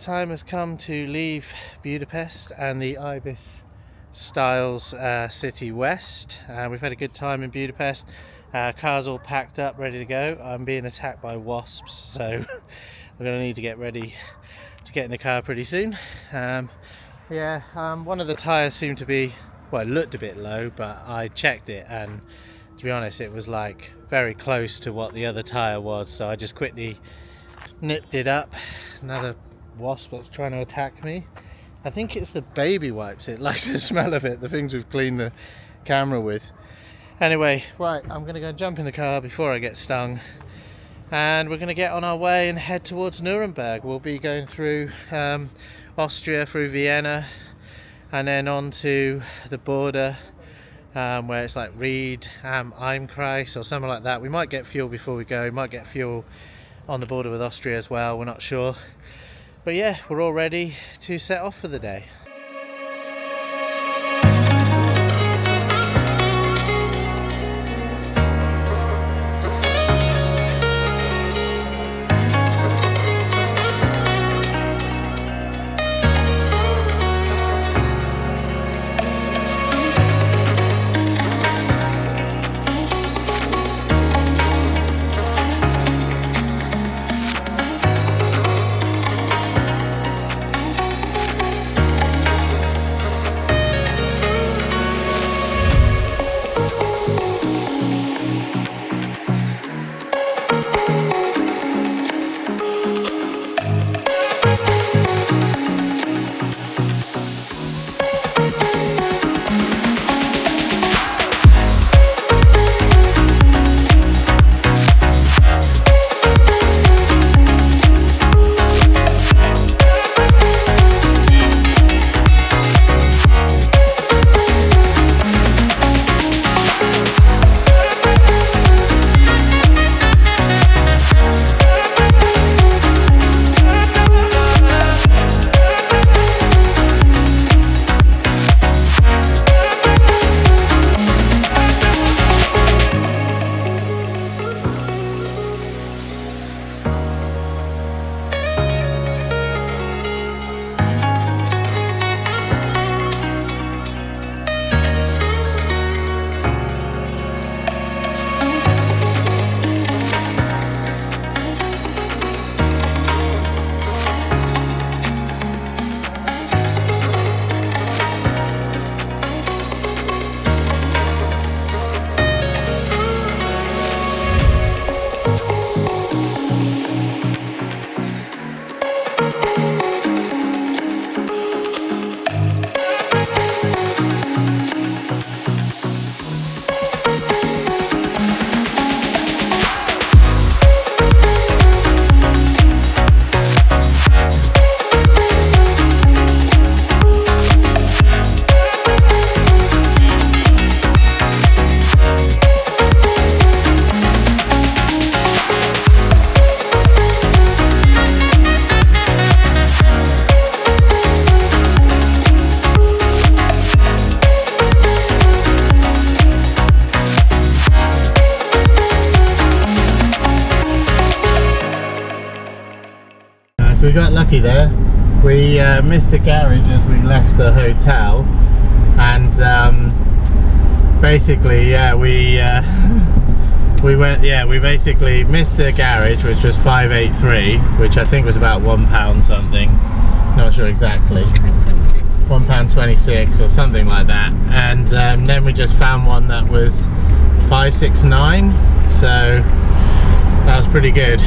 Time has come to leave Budapest and the Ibis Styles City West. We've had a good time in Budapest. Car's all packed up, ready to go. I'm being attacked by wasps, so I'm going to need to get ready to get in the car pretty soon. One of the tyres seemed to be, well, it looked a bit low, but I checked it and to be honest it was like very close to what the other tyre was, so I just quickly nipped it up. Another wasp that's trying to attack me. I think it's the baby wipes. It likes the smell of it, the things we've cleaned the camera with. Anyway, right, I'm gonna go jump in the car before I get stung, and we're gonna get on our way and head towards Nuremberg. We'll be going through Austria, through Vienna, and then on to the border where it's like Ried, Eimkreis or something like that. We might get fuel before we go. We might get fuel on the border with Austria as well, we're not sure. But yeah, we're all ready to set off for the day. So we got lucky there. We missed a garage as we left the hotel, and basically, we basically missed the garage, which was 583, which I think was about £1 something. Not sure exactly. £1.26 or something like that. And then we just found one that was 569. So that was pretty good.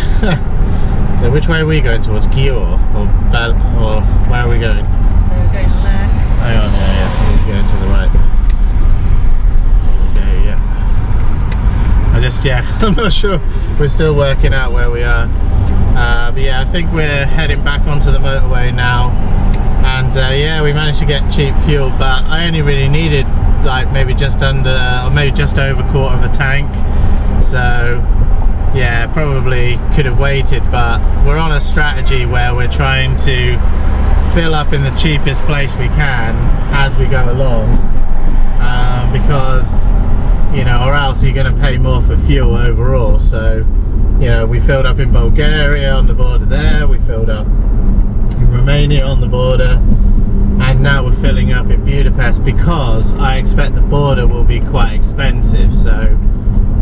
So which way are we going towards? Győr or where are we going? So we're going left. Hang on, yeah, we're going to the right. Okay, yeah. I'm not sure. We're still working out where we are. But yeah, I think we're heading back onto the motorway now. And yeah, we managed to get cheap fuel, but I only really needed like maybe just under, or maybe just over a quarter of a tank. So yeah, probably could have waited, but we're on a strategy where we're trying to fill up in the cheapest place we can as we go along, because you know, or else you're going to pay more for fuel overall. So you know, we filled up in Bulgaria on the border there, we filled up in Romania on the border, and now we're filling up in Budapest because I expect the border will be quite expensive. So,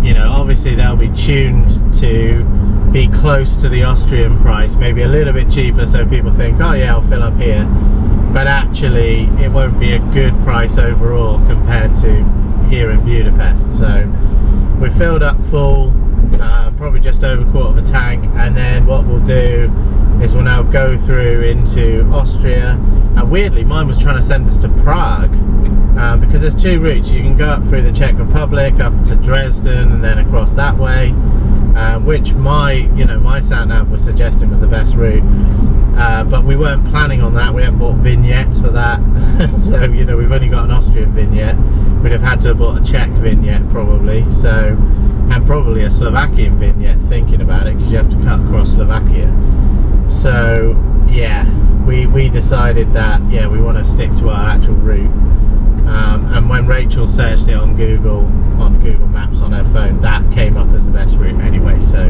you know, obviously they'll be tuned to be close to the Austrian price, maybe a little bit cheaper, so people think, oh yeah, I'll fill up here. But actually, it won't be a good price overall compared to here in Budapest. So we filled up full, probably just over a quarter of a tank, and then what we'll do is we'll now go through into Austria. And weirdly, mine was trying to send us to Prague, because there's two routes. You can go up through the Czech Republic up to Dresden and then across that way, which my sat nav was suggesting was the best route. But we weren't planning on that. We haven't bought vignettes for that. So, you know, we've only got an Austrian vignette. We'd have had to have bought a Czech vignette probably, so, and probably a Slovakian vignette, thinking about it, because you have to cut across Slovakia. So yeah, we decided that, yeah, we want to stick to our actual route. And when Rachel searched it on Google Maps on her phone, that came up as the best route anyway. So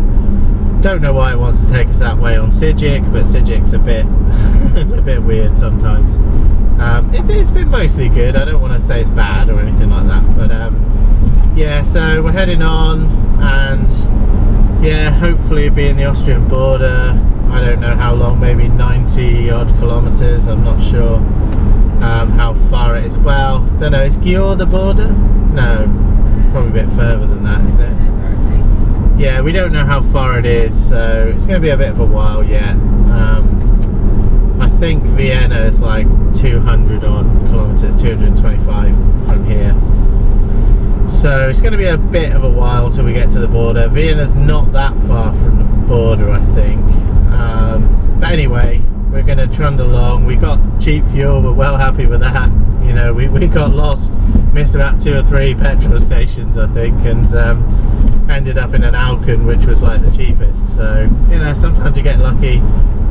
don't know why it wants to take us that way on Sijic, but Sijic's a bit it's a bit weird sometimes. It's been mostly good. I don't want to say it's bad or anything like that, but yeah, so we're heading on, and yeah, hopefully it'll be in the Austrian border. I don't know how long, maybe 90 odd kilometers, I'm not sure how far it is. Well, don't know, is Győr the border? No, probably a bit further than that, isn't it? Yeah, we don't know how far it is, so it's going to be a bit of a while yet. I think Vienna is like 200 odd kilometers, 225 from here. So it's going to be a bit of a while till we get to the border. Vienna's not that far from the border, I think. But anyway, we're going to trundle along. We got cheap fuel, we're well happy with that. You know, we got lost, missed about 2 or 3 petrol stations, I think, and ended up in an Alcon, which was like the cheapest. So, you know, sometimes you get lucky.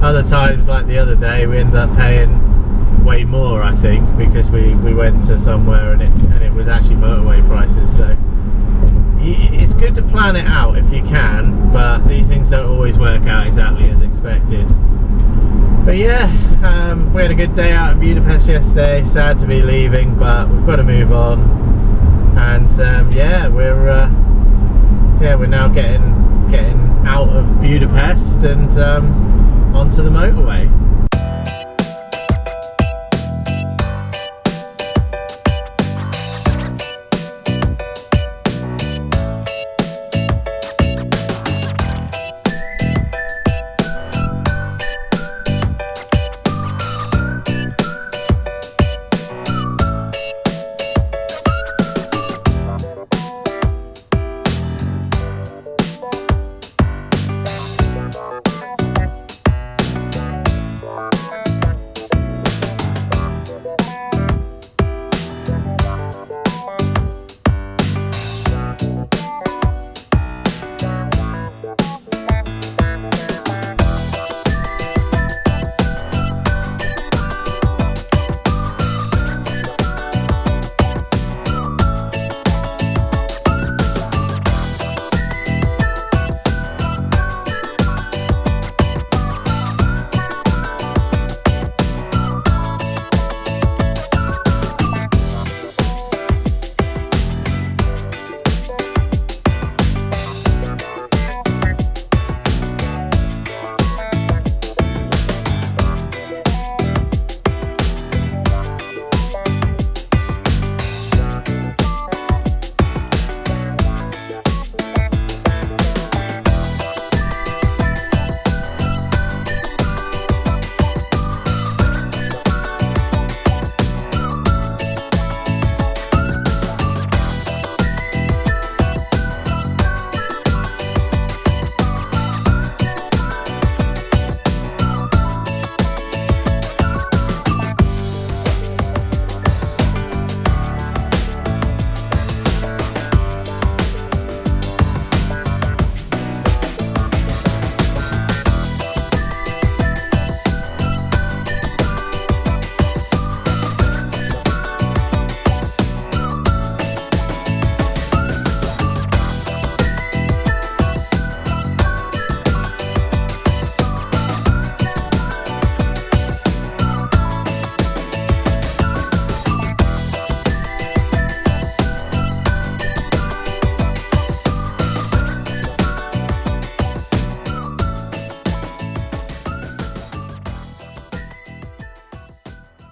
Other times, like the other day, we ended up paying way more, I think, because we went to somewhere and it was actually motorway prices. So it's good to plan it out if you can, but these things don't always work out exactly as expected. But yeah, we had a good day out in Budapest yesterday. Sad to be leaving, but we've got to move on. And yeah, we're now getting out of Budapest and onto the motorway.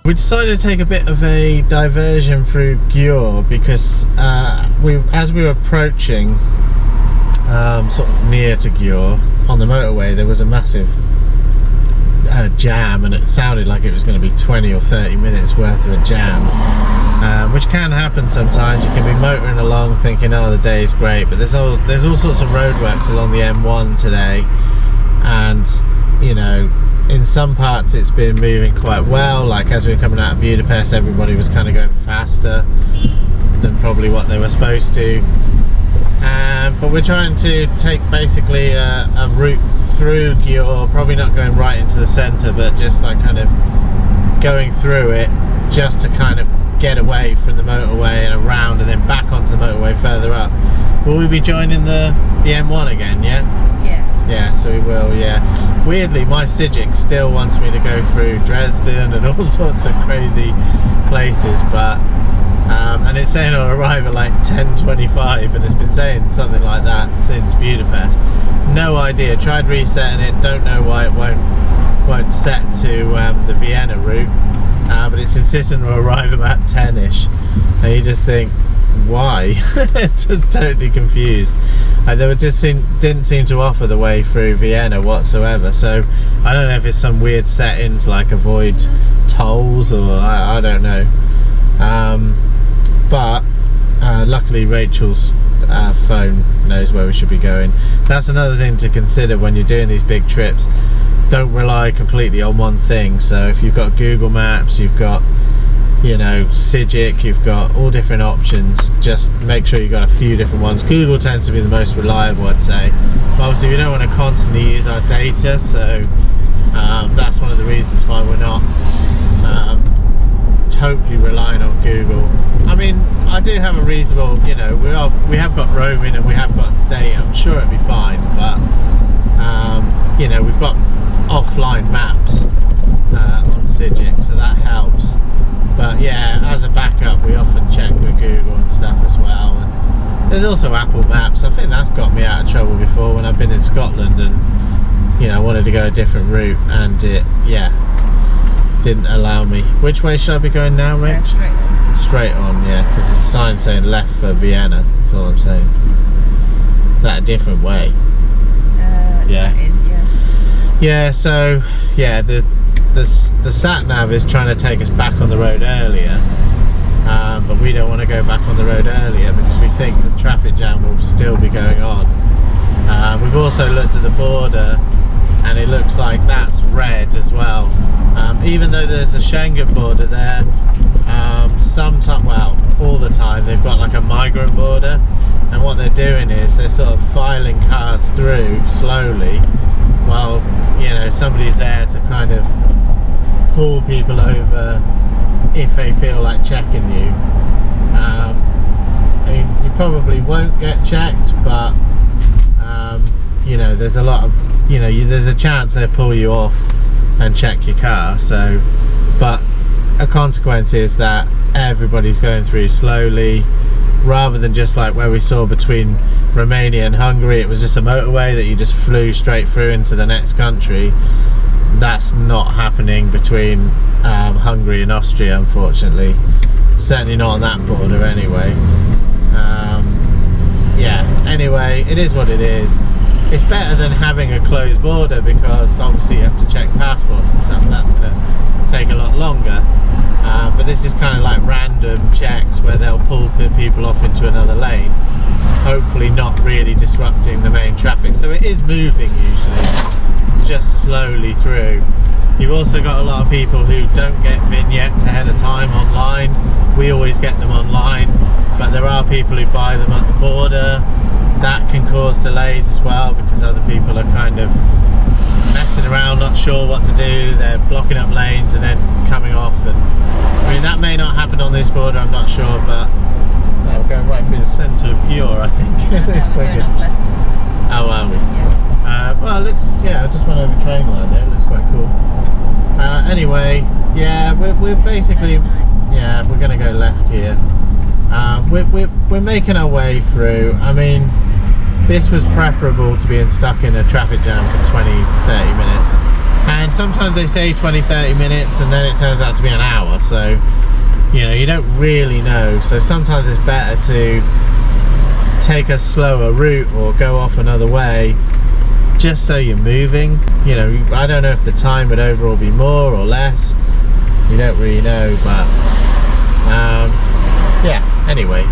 We decided to take a bit of a diversion through LiQWYD because as we were approaching sort of near to LiQWYD on the motorway, there was a massive jam, and it sounded like it was going to be 20 or 30 minutes worth of a jam, which can happen sometimes. You can be motoring along thinking, oh, the day's great, but there's all sorts of roadworks along the M1 today, and you know, in some parts it's been moving quite well. Like as we were coming out of Budapest, everybody was kind of going faster than probably what they were supposed to, but we're trying to take basically a route through LiQWYD, probably not going right into the centre, but just like kind of going through it just to kind of get away from the motorway and around and then back onto the motorway further up. Will we be joining the M1 again? Yeah, so we will. Yeah, weirdly my Civic still wants me to go through Dresden and all sorts of crazy places, but and it's saying I'll arrive at like 10:25, and it's been saying something like that since Budapest. No idea. Tried resetting it, don't know why it won't set to the Vienna route, but it's insistent to arrive about 10ish, and you just think, why? Totally confused. They just didn't seem to offer the way through Vienna whatsoever, so I don't know if it's some weird setting to like avoid tolls, or I don't know, but luckily Rachel's phone knows where we should be going. That's another thing to consider when you're doing these big trips. Don't rely completely on one thing. So if you've got Google Maps, you've got, you know, Civic, you've got all different options, just make sure you've got a few different ones. Google tends to be the most reliable, I'd say, but obviously we don't want to constantly use our data, so that's one of the reasons why we're not totally relying on Google. I mean, I do have a reasonable, you know, we have got roaming and we have got data. I'm sure it'll be fine, but you know, we've got offline maps on Civic, so that helps. But yeah, as a backup, we often check with Google and stuff as well. And there's also Apple Maps. I think that's got me out of trouble before when I've been in Scotland and, you know, I wanted to go a different route, and it, yeah, didn't allow me. Which way should I be going now, Rich? Straight on. Straight on, yeah, because there's a sign saying left for Vienna. That's all I'm saying. Is that a different way? Yeah. It is, yeah. Yeah, so yeah, the sat nav is trying to take us back on the road earlier, but we don't want to go back on the road earlier because we think the traffic jam will still be going on. We've also looked at the border, and it looks like that's red as well. Even though there's a Schengen border there, sometimes, well, all the time, they've got like a migrant border, and what they're doing is they're sort of filing cars through slowly while, you know, somebody's there to kind of pull people over if they feel like checking you. I mean, you probably won't get checked, but you know, there's a lot of, you know, there's a chance they'll pull you off and check your car. So, but a consequence is that everybody's going through slowly, rather than just like where we saw between Romania and Hungary, it was just a motorway that you just flew straight through into the next country. That's not happening between Hungary and Austria, unfortunately. Certainly not on that border anyway. Yeah, anyway, it is what it is. It's better than having a closed border, because obviously you have to check passports and stuff. That's going to take a lot longer. But this is kind of like random checks where they'll pull people off into another lane, hopefully not really disrupting the main traffic. So it is moving usually, just slowly through. You've also got a lot of people who don't get vignettes ahead of time online. We always get them online, but there are people who buy them at the border. That can cause delays as well, because other people are kind of messing around, not sure what to do. They're blocking up lanes and then coming off, and I mean, that may not happen on this border, I'm not sure, but we're going right through the centre of LiQWYD, I think. It's quite good. Oh, are we? Yeah. Well, it looks, yeah, I just went over train line there, it looks quite cool. Anyway, yeah, we're basically, yeah, we're going to go left here. We're making our way through. I mean, this was preferable to being stuck in a traffic jam for 20-30 minutes. And sometimes they say 20-30 minutes and then it turns out to be an hour, so you know, you don't really know. So sometimes it's better to take a slower route or go off another way, just so you're moving. You know, I don't know if the time would overall be more or less, you don't really know, but yeah, anyway,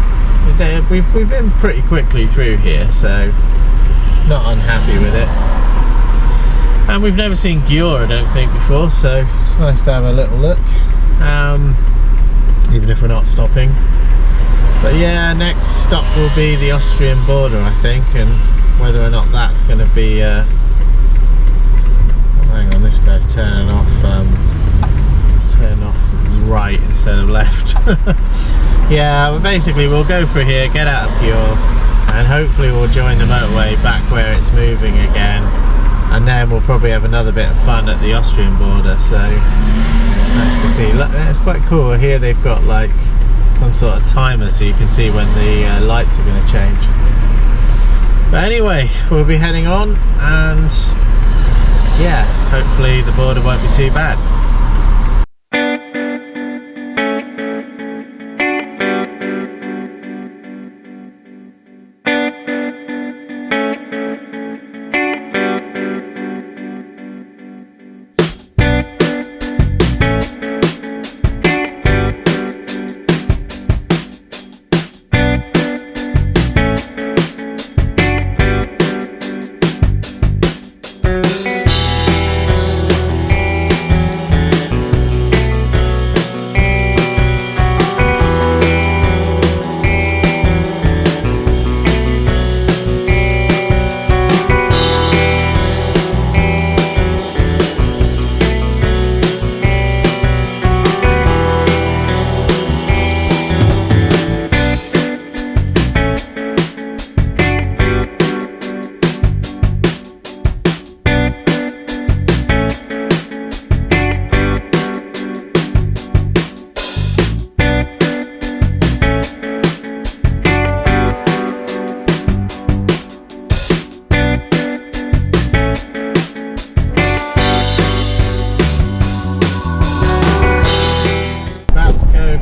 we've been pretty quickly through here, so not unhappy with it. And we've never seen Győr, I don't think, before, so it's nice to have a little look, even if we're not stopping. But yeah, next stop will be the Austrian border, I think, and whether or not that's going to be oh, hang on, this guy's turning off right instead of left. Yeah, but basically we'll go through here, get out of Győr, and hopefully we'll join the motorway back where it's moving again, and then we'll probably have another bit of fun at the Austrian border. So nice to see. Look, it's quite cool. Here they've got like some sort of timer so you can see when the lights are going to change. But anyway, we'll be heading on, and yeah, hopefully the border won't be too bad.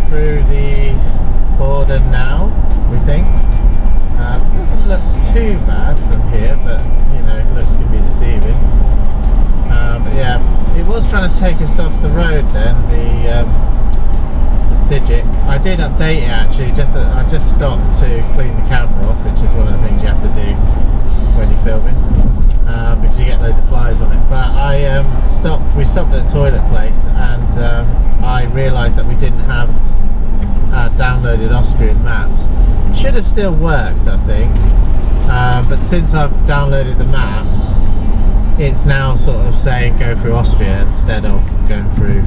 Through the border now, we think. Doesn't look too bad from here, but you know, looks could be deceiving. But yeah, it was trying to take us off the road then, the Sigic. I did update it actually, I just stopped to clean the camera off, which is one of the things you have to do when you're filming, because you get loads of flies on it. But we stopped at a toilet place, and I realised that we didn't have downloaded Austrian maps. Should have still worked, I think, but since I've downloaded the maps, it's now sort of saying go through Austria instead of going through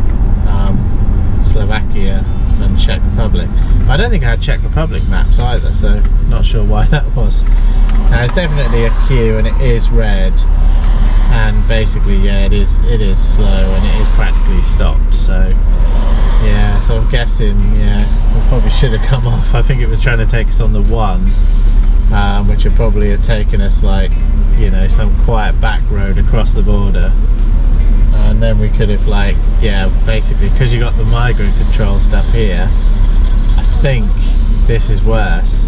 Slovakia and Czech Republic. I don't think I had Czech Republic maps either, so not sure why that was. Now it's definitely a queue, and it is red, and basically yeah, it is slow, and it is practically stopped. So yeah, so I'm guessing yeah, we probably should have come off. I think it was trying to take us on the one, which would probably have taken us like, you know, some quiet back road across the border, and then we could have like, yeah, basically because you got the migrant control stuff here, I think this is worse.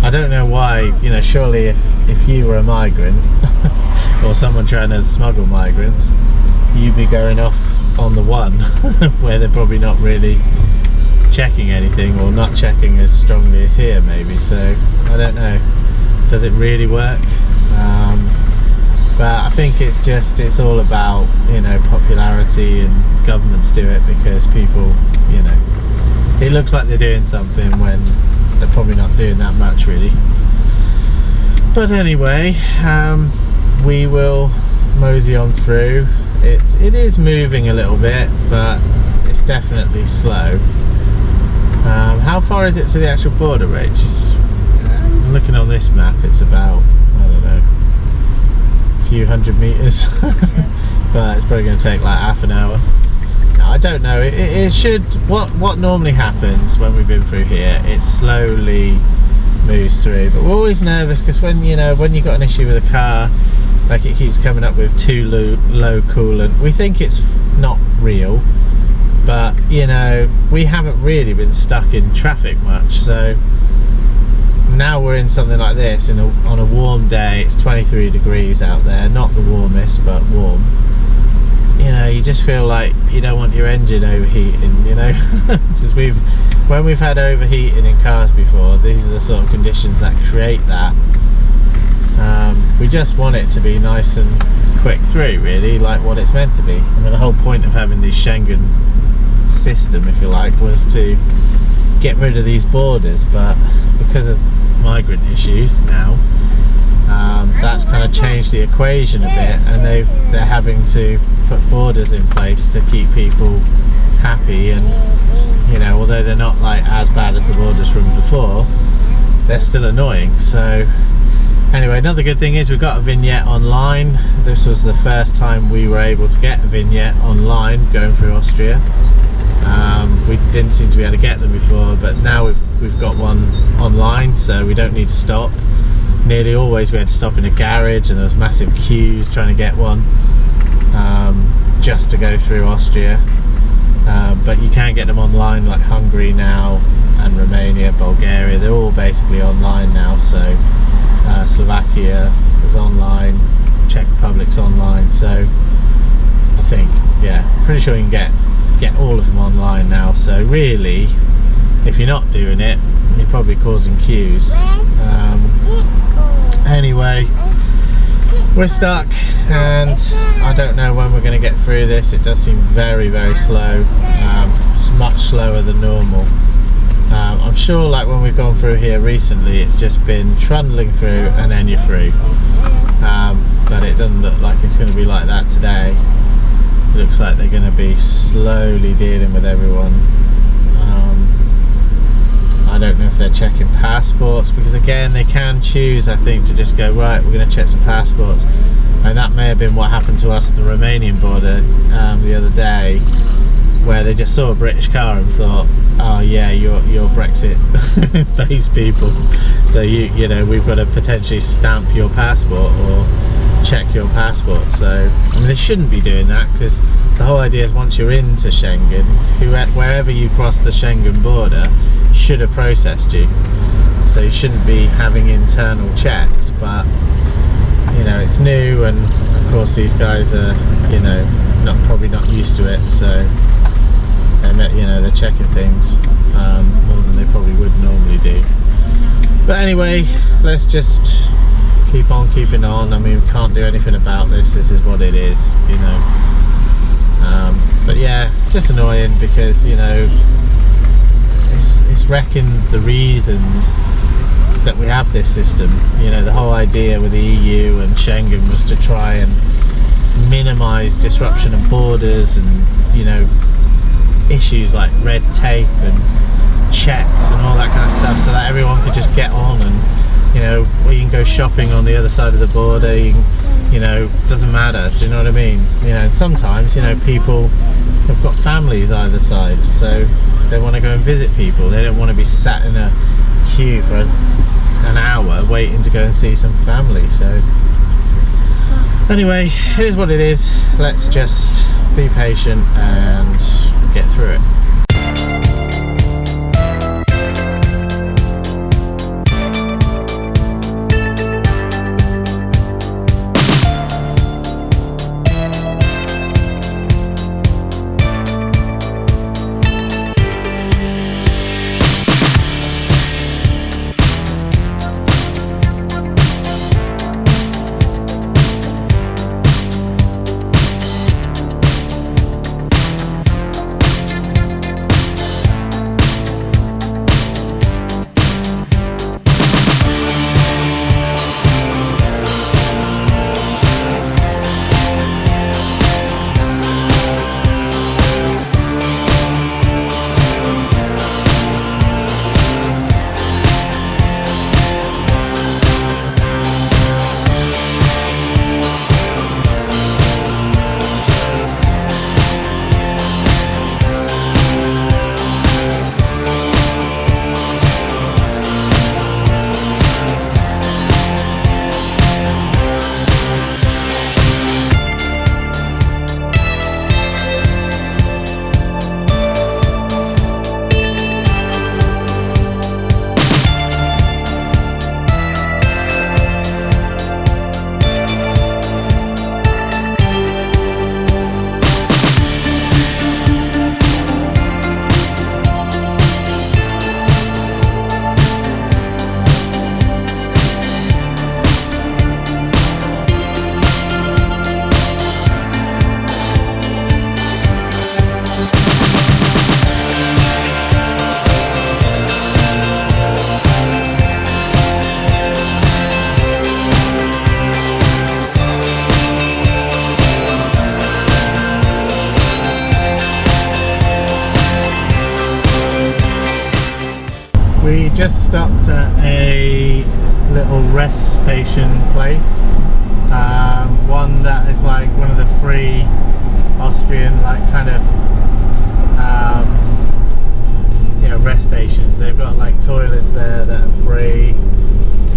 I don't know why, you know, surely if you were a migrant or someone trying to smuggle migrants, you'd be going off on the one where they're probably not really checking anything, or not checking as strongly as here maybe. So I don't know, does it really work? But I think it's all about, you know, popularity, and governments do it because people, you know, it looks like they're doing something when they're probably not doing that much really. But anyway, we will mosey on through. It is moving a little bit, but it's definitely slow. How far is it to the actual border range? I'm looking on this map, it's about, I don't know, a few hundred meters. But it's probably going to take like half an hour. Now, I don't know, it should, what normally happens when we've been through here, it slowly moves through. But we're always nervous because when you've got an issue with a car, Like, it keeps coming up with too low coolant. We think it's not real, but you know, we haven't really been stuck in traffic much, so now we're in something like this on a warm day. It's 23 degrees out there, not the warmest but warm. You know, you just feel like you don't want your engine overheating, you know. When we've had overheating in cars before, these are the sort of conditions that create that. We just want it to be nice and quick through, really, like what it's meant to be. I mean, the whole point of having the Schengen system, if you like, was to get rid of these borders, but because of migrant issues now, that's kind of changed the equation a bit, and they're having to put borders in place to keep people happy. And you know, although they're not like as bad as the borders from before, they're still annoying. So anyway, another good thing is we've got a vignette online. This was the first time we were able to get a vignette online going through Austria. We didn't seem to be able to get them before, but now we've got one online, so we don't need to stop. Nearly always we had to stop in a garage, and there was massive queues trying to get one, just to go through Austria. But you can get them online, like Hungary now, and Romania, Bulgaria. They're all basically online now. So Slovakia is online, Czech Republic's online. So I think, yeah, pretty sure you can get all of them online now. So really, if you're not doing it, you're probably causing queues. Anyway, we're stuck, and I don't know when we're going to get through this. It does seem very, very slow. It's much slower than normal. I'm sure, like when we've gone through here recently, it's just been trundling through and then you're through. But it doesn't look like it's going to be like that today. It looks like they're going to be slowly dealing with everyone. I don't know if they're checking passports, because again, they can choose, I think, to just go, right, we're going to check some passports. And that may have been what happened to us at the Romanian border the other day, where they just saw a British car and thought, oh yeah, you're Brexit based people, so you know, we've got to potentially stamp your passport or check your passport. So I mean, they shouldn't be doing that, because the whole idea is once you're into Schengen, wherever you cross the Schengen border should have processed you, so you shouldn't be having internal checks. But you know, it's new, and of course these guys are, you know, probably not used to it, so they're checking things more than they probably would normally do. But anyway, let's just keep on keeping on. I mean, we can't do anything about this. This is what it is, you know. But yeah, just annoying, because you know, it's wrecking the reasons that we have this system. You know, the whole idea with the EU and Schengen was to try and minimise disruption of borders, and you know, issues like red tape and checks and all that kind of stuff, so that everyone could just get on, and you know, you can go shopping on the other side of the border. You know, doesn't matter. Do you know what I mean? You know, and sometimes, you know, people have got families either side, so they want to go and visit people. They don't want to be sat in a queue for an hour waiting to go and see some family. So anyway, it is what it is. Let's just be patient and get through it. We just stopped at a little rest station place, one that is like one of the free Austrian like kind of rest stations. They've got like toilets there that are free,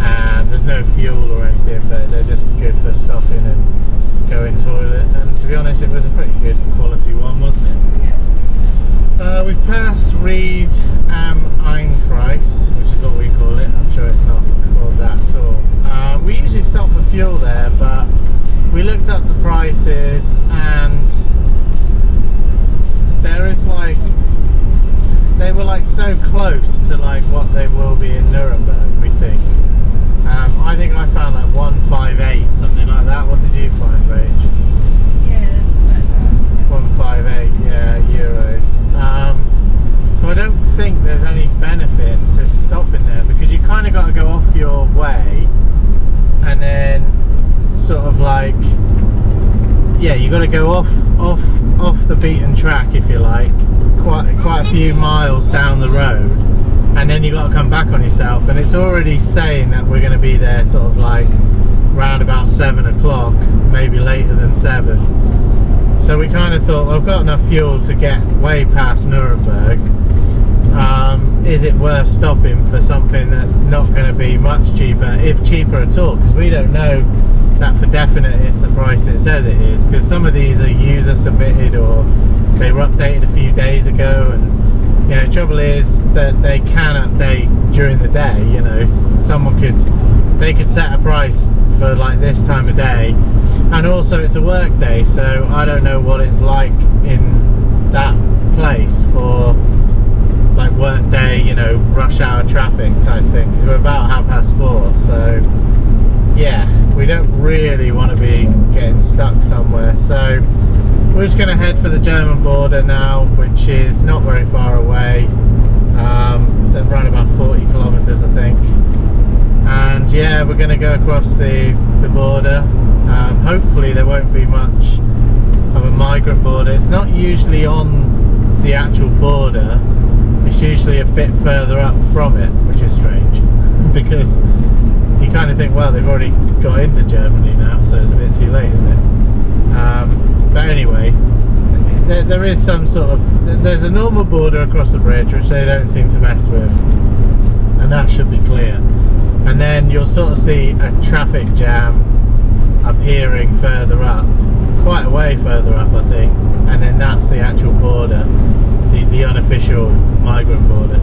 and there's no fuel or anything, but they're just good for stopping and going toilet. And to be honest, it was a pretty good quality one, wasn't it? Yeah. We've passed Ried am Einkreis, which is what we call it. I'm sure it's not called that at all. We usually stop for fuel there, but we looked up the prices, and there is like, they were like so close to like what they will be in Nuremberg, we think. I think I found like 158, something like that. What did you find, Rach? Yeah, 158, yeah, euros. So I don't think there's any benefit to stopping there, because you kind of got to go off your way and then sort of like, yeah, you got to go off the beaten track, if you like, quite a few miles down the road, and then you got to come back on yourself. And it's already saying that we're going to be there sort of like round about 7 o'clock, maybe later than 7. So we kind of thought, well, I've got enough fuel to get way past Nuremberg. Is it worth stopping for something that's not going to be much cheaper, if cheaper at all? Because we don't know that for definite it's the price it says it is, because some of these are user submitted or they were updated a few days ago. And the trouble is that they can update during the day. They could set a price for like this time of day, and also it's a work day, so I don't know what it's like in that place for like work day, rush hour traffic type thing, because we're about 4:30, so yeah, we don't really want to be getting stuck somewhere. So we're just going to head for the German border now, which is not very far away, around about 40 kilometers, I think. And yeah, we're going to go across the border. Hopefully there won't be much of a migrant border. It's not usually on the actual border, it's usually a bit further up from it, which is strange, because you kind of think, well, they've already got into Germany now, so it's a bit too late, isn't it? But anyway, there is some sort of, there's a normal border across the bridge, which they don't seem to mess with, and that should be clear. And then you'll sort of see a traffic jam appearing further up, quite a way further up, I think, and then that's the actual border, the unofficial migrant border.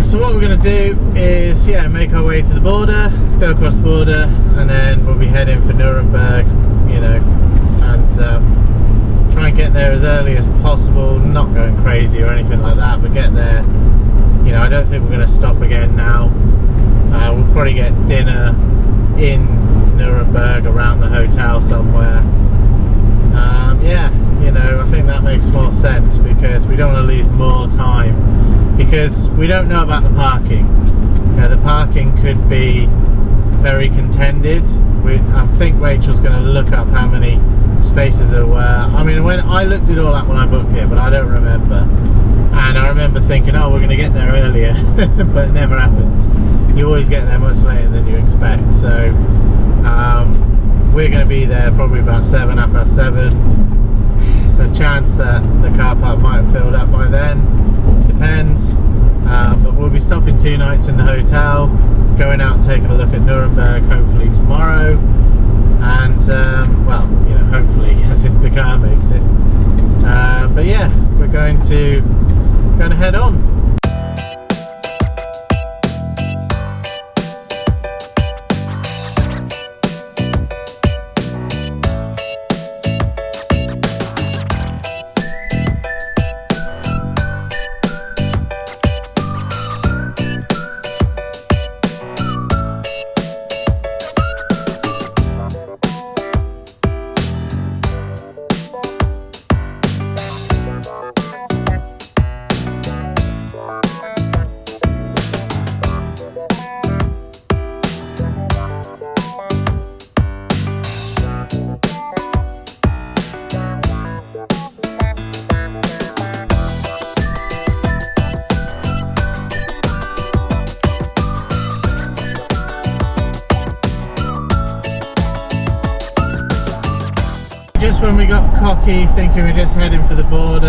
So what we're going to do is, make our way to the border, go across the border, and then we'll be heading for Nuremberg, and try and get there as early as possible, not going crazy or anything like that, but get there. I don't think we're going to stop again now. We'll probably get dinner in Nuremberg around the hotel somewhere. I think that makes more sense, because we don't want to lose more time, because we don't know about the parking. The parking could be very contended. I think Rachel's going to look up how many spaces there were. I mean, when I looked it all up when I booked it, but I don't remember. And I remember thinking, oh, we're going to get there earlier, but it never happens. You always get there much later than you expect. So we're going to be there probably about 7, 7:30. There's a chance that the car park might have filled up by then, depends. But we'll be stopping 2 nights in the hotel, going out and taking a look at Nuremberg hopefully tomorrow, and hopefully, as if the car makes it. But yeah, we're going to head on. we got cocky thinking we're just heading for the border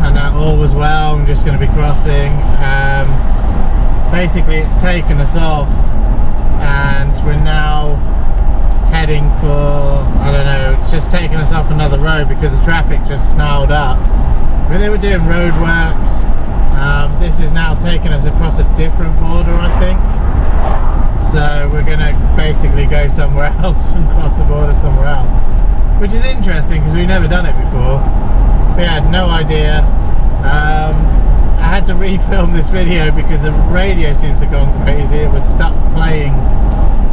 and that all was well, I'm just going to be crossing. Basically it's taken us off and we're now heading for, I don't know, it's just taken us off another road because the traffic just snarled up. I mean, they were doing road works. This is now taking us across a different border, I think. So we're going to basically go somewhere else and cross the border somewhere else, which is interesting because we've never done it before. We had no idea. I had to refilm this video because the radio seems to have gone crazy. It was stuck playing,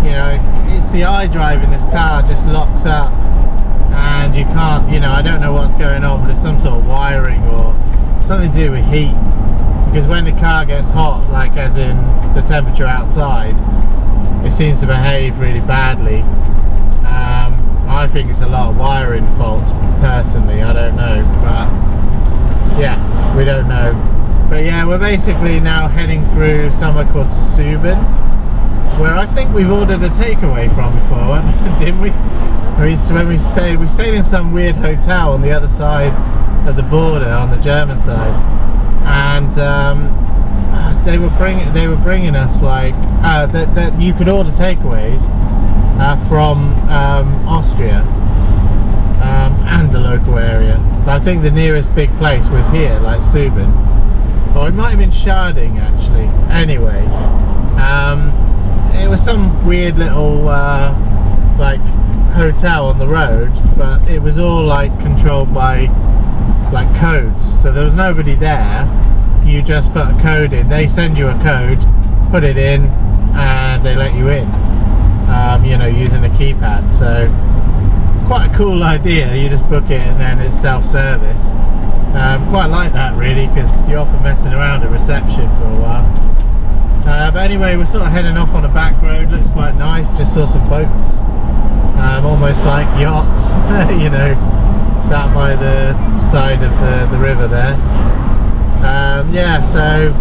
you know, it's the iDrive in this car just locks up and you can't, you know, I don't know what's going on, but there's some sort of wiring or something to do with heat, because when the car gets hot, like as in the temperature outside, it seems to behave really badly. I think it's a lot of wiring faults personally, I don't know, but yeah, we don't know. But yeah, we're basically now heading through somewhere called Subin, where I think we've ordered a takeaway from before, didn't we? When we stayed in some weird hotel on the other side of the border, on the German side, and they were bringing us like that you could order takeaways from Austria and the local area. But I think the nearest big place was here, like Subin, or it might have been Scharding actually. Anyway, it was some weird little like hotel on the road, but it was all like controlled by like codes, so there was nobody there. You just put a code in, they send you a code, put it in, and they let you in, you know, using a keypad. So quite a cool idea. You just book it and then it's self-service. Quite like that really, because you're often messing around at reception for a while. But anyway, we're sort of heading off on a back road. Looks quite nice. Just saw some boats, almost like yachts, you know, sat by the side of the river there. Yeah, so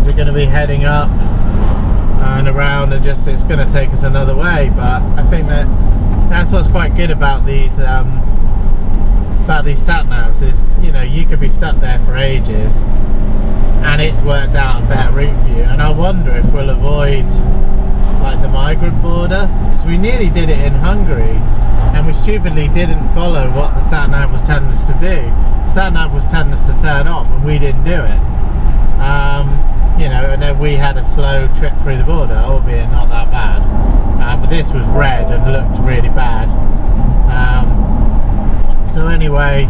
we're going to be heading up and around, and just it's going to take us another way. But I think that's what's quite good about these sat navs is, you know, you could be stuck there for ages and it's worked out a better route for you. And I wonder if we'll avoid like the migrant border, because we nearly did it in Hungary and we stupidly didn't follow what the sat nav was telling us to do. The sat nav was telling us to turn off and we didn't do it. You know, and then we had a slow trip through the border, albeit not that bad. But this was red and looked really bad. So anyway,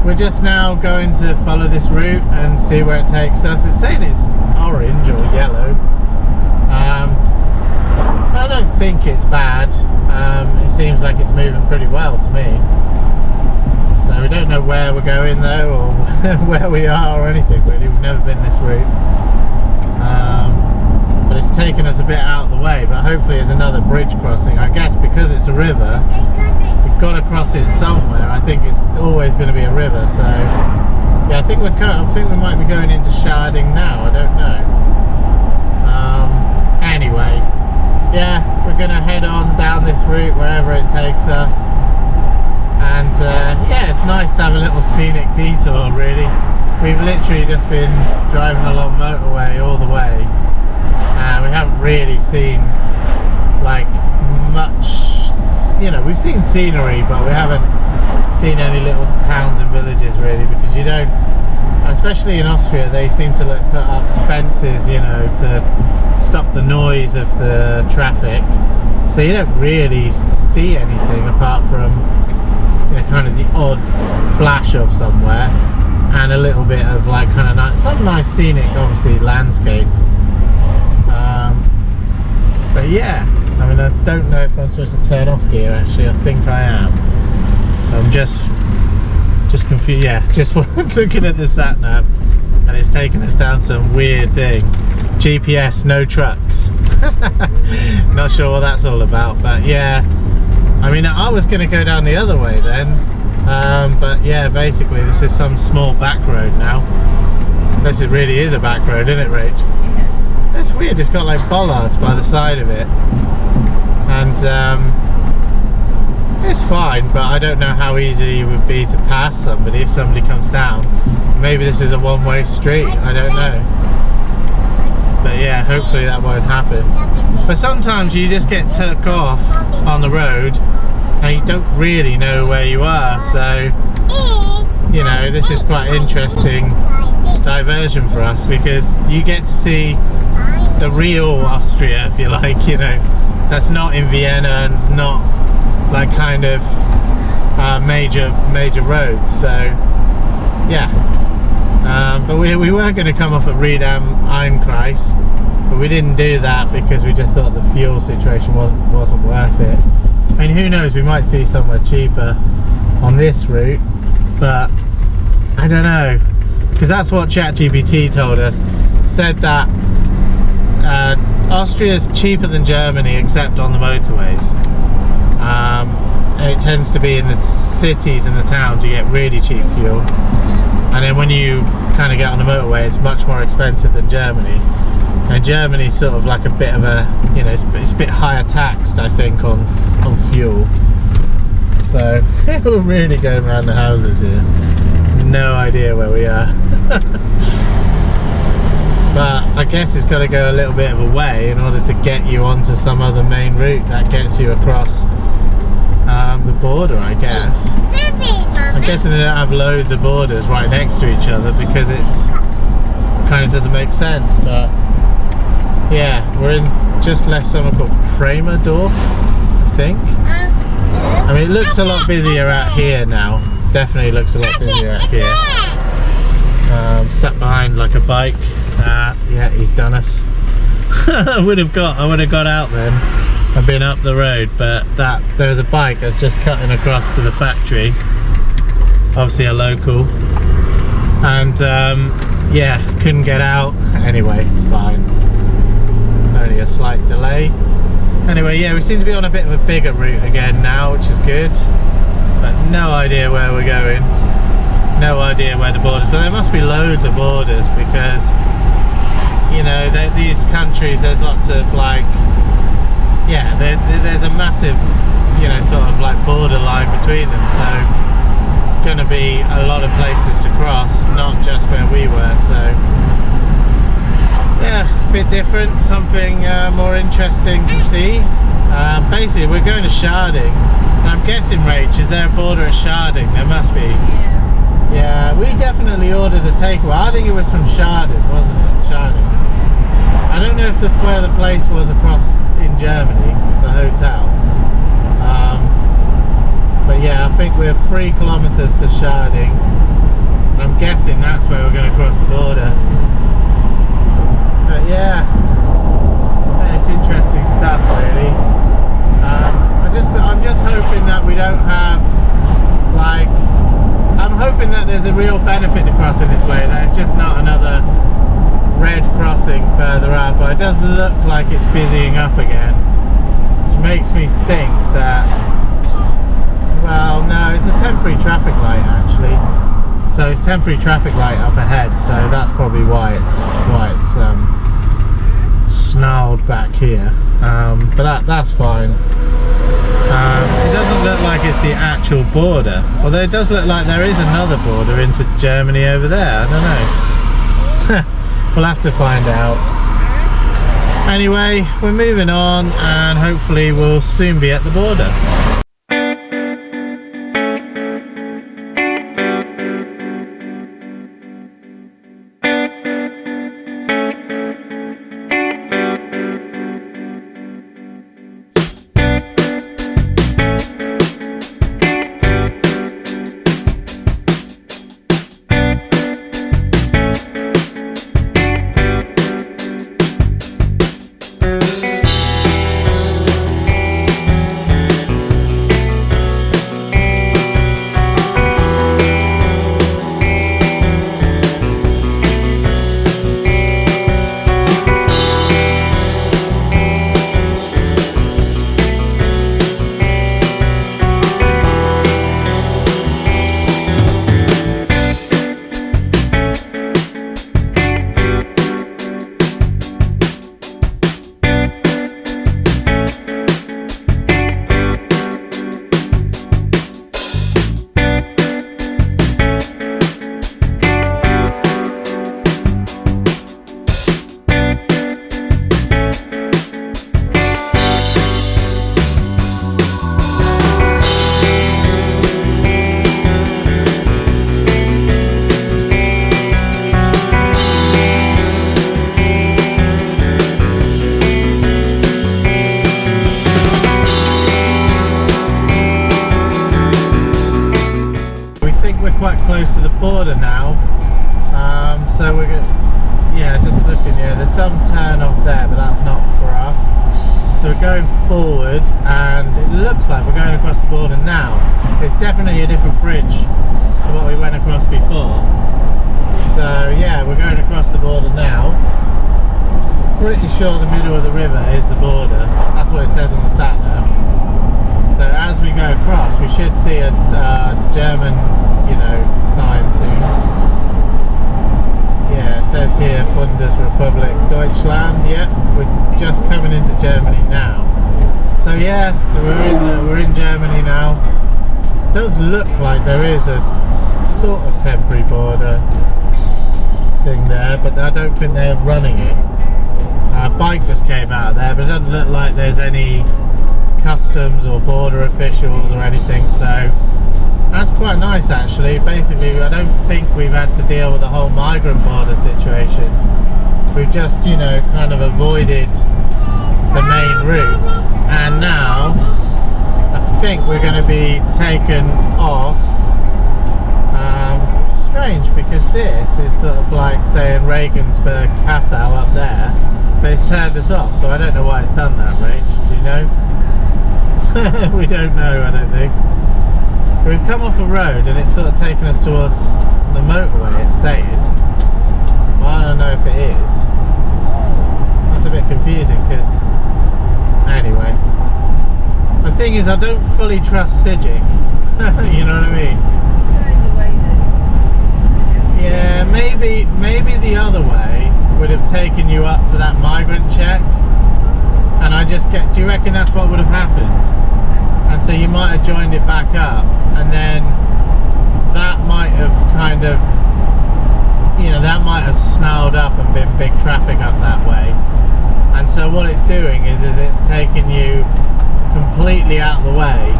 we're just now going to follow this route and see where it takes us. It's saying it's orange or yellow. I don't think it's bad. It seems like it's moving pretty well to me. So we don't know where we're going though, or where we are or anything really. We've never been this route. But it's taken us a bit out of the way, but hopefully there's another bridge crossing. I guess because it's a river, we've got to cross it somewhere. I think it's always going to be a river, so yeah, I think we might be going into Scharding now, I don't know. Anyway, yeah, we're going to head on down this route wherever it takes us. And yeah, it's nice to have a little scenic detour really. We've literally just been driving along motorway all the way, and we haven't really seen like much, you know, we've seen scenery, but we haven't seen any little towns and villages really, because you don't, especially in Austria, they seem to put up fences, you know, to stop the noise of the traffic, so you don't really see anything apart from, you know, kind of the odd flash of somewhere and a little bit of like kind of nice, some nice scenic, obviously, landscape. But yeah, I mean, I don't know if I'm supposed to turn off here. Actually, I think I am. So I'm just confused. Yeah, just looking at the sat nav, and it's taking us down some weird thing. GPS, no trucks. Not sure what that's all about, but yeah. I mean, I was going to go down the other way then, but yeah, basically this is some small back road now. This really is a back road, isn't it, Rach? Yeah. That's weird, it's got like bollards by the side of it. And It's fine, but I don't know how easy it would be to pass somebody if somebody comes down. Maybe this is a one-way street, I don't know. But yeah, hopefully that won't happen. But sometimes you just get took off on the road and you don't really know where you are, so you know, this is quite interesting diversion for us, because you get to see the real Austria, if you like, you know, that's not in Vienna and not like kind of major roads. So yeah, but we were going to come off at Riedam-Einkreis, but we didn't do that because we just thought the fuel situation wasn't worth it. I mean, who knows, we might see somewhere cheaper on this route, but I don't know, because that's what ChatGPT told us. Said that Austria is cheaper than Germany except on the motorways, and it tends to be in the cities and the towns you get really cheap fuel, and then when you kind of get on the motorway it's much more expensive than Germany. And Germany's sort of like a bit of a, you know, it's a bit higher taxed, I think, on fuel. So we're really going around the houses here. No idea where we are. But I guess it's got to go a little bit of a way in order to get you onto some other main route that gets you across the border, I guess. I'm guessing they don't have loads of borders right next to each other because it's kind of doesn't make sense. But yeah, we're in, just left somewhere called Premerdorf, I think. I mean, it looks a lot busier out here now. Definitely looks a lot busier out here. Stuck behind like a bike. Yeah, he's done us. I would have got out then. I've been up the road, but there was a bike that's just cutting across to the factory. Obviously a local. And yeah, couldn't get out. Anyway, it's fine. Only a slight delay. Anyway, yeah, we seem to be on a bit of a bigger route again now, which is good. But no idea where we're going. No idea where the borders, but there must be loads of borders because, you know, these countries, there's lots of like, yeah, there's a massive, you know, sort of like borderline between them. So it's going to be a lot of places to cross, not just where we were. So yeah, a bit different, something more interesting to see. Basically, we're going to Scharding. And I'm guessing, Rach, is there a border at Scharding? There must be. Yeah, we definitely ordered a takeaway. I think it was from Scharding, wasn't it? Scharding. I don't know if where the place was across in Germany, the hotel. But yeah, I think we're 3 kilometers to Scharding. And I'm guessing that's where we're going to cross the border. But yeah, it's interesting stuff, really. I'm just hoping that we don't have, like, I'm hoping that there's a real benefit to crossing this way, that it's just not another red crossing further up. But it does look like it's busying up again, which makes me think that, well, no, it's a temporary traffic light actually. So it's temporary traffic light up ahead, so that's probably why it's snarled back here. But that's fine. It doesn't look like it's the actual border, although it does look like there is another border into Germany over there. I don't know. We'll have to find out. Anyway, we're moving on and hopefully we'll soon be at the border. so we're going, yeah, just looking here, there's some turn off there, but that's not for us. So we're going forward, and it looks like we're going across the border now. It's definitely a different bridge to what we went across before. So yeah, we're going across the border now. Pretty sure the middle of the river is the border. That's what it says on the sat nav. So as we go across, we should see a German, you know, sign soon. Yeah, it says here Bundesrepublik Deutschland. Yep, we're just coming into Germany now. So yeah, we're in Germany now. It does look like there is a sort of temporary border thing there, but I don't think they're running it. A bike just came out of there, but it doesn't look like there's any customs or border officials or anything, so that's quite nice actually. Basically, I don't think we've had to deal with the whole migrant border situation. We've just, you know, kind of avoided the main route, and now I think we're going to be taken off. Strange, because this is sort of like saying Regensburg Passau up there, but it's turned us off, so I don't know why it's done that, Rach. Do you know? We don't know, I don't think. We've come off a road and it's sort of taken us towards the motorway, it's saying. Well, I don't know if it is. That's a bit confusing, because anyway. The thing is, I don't fully trust Sijic. You know what I mean? Yeah, maybe the other way would have taken you up to that migrant check, and do you reckon that's what would have happened? And so you might have joined it back up, and then that might have kind of, you know, that might have snarled up and been big traffic up that way. And so what it's doing is it's taking you completely out of the way,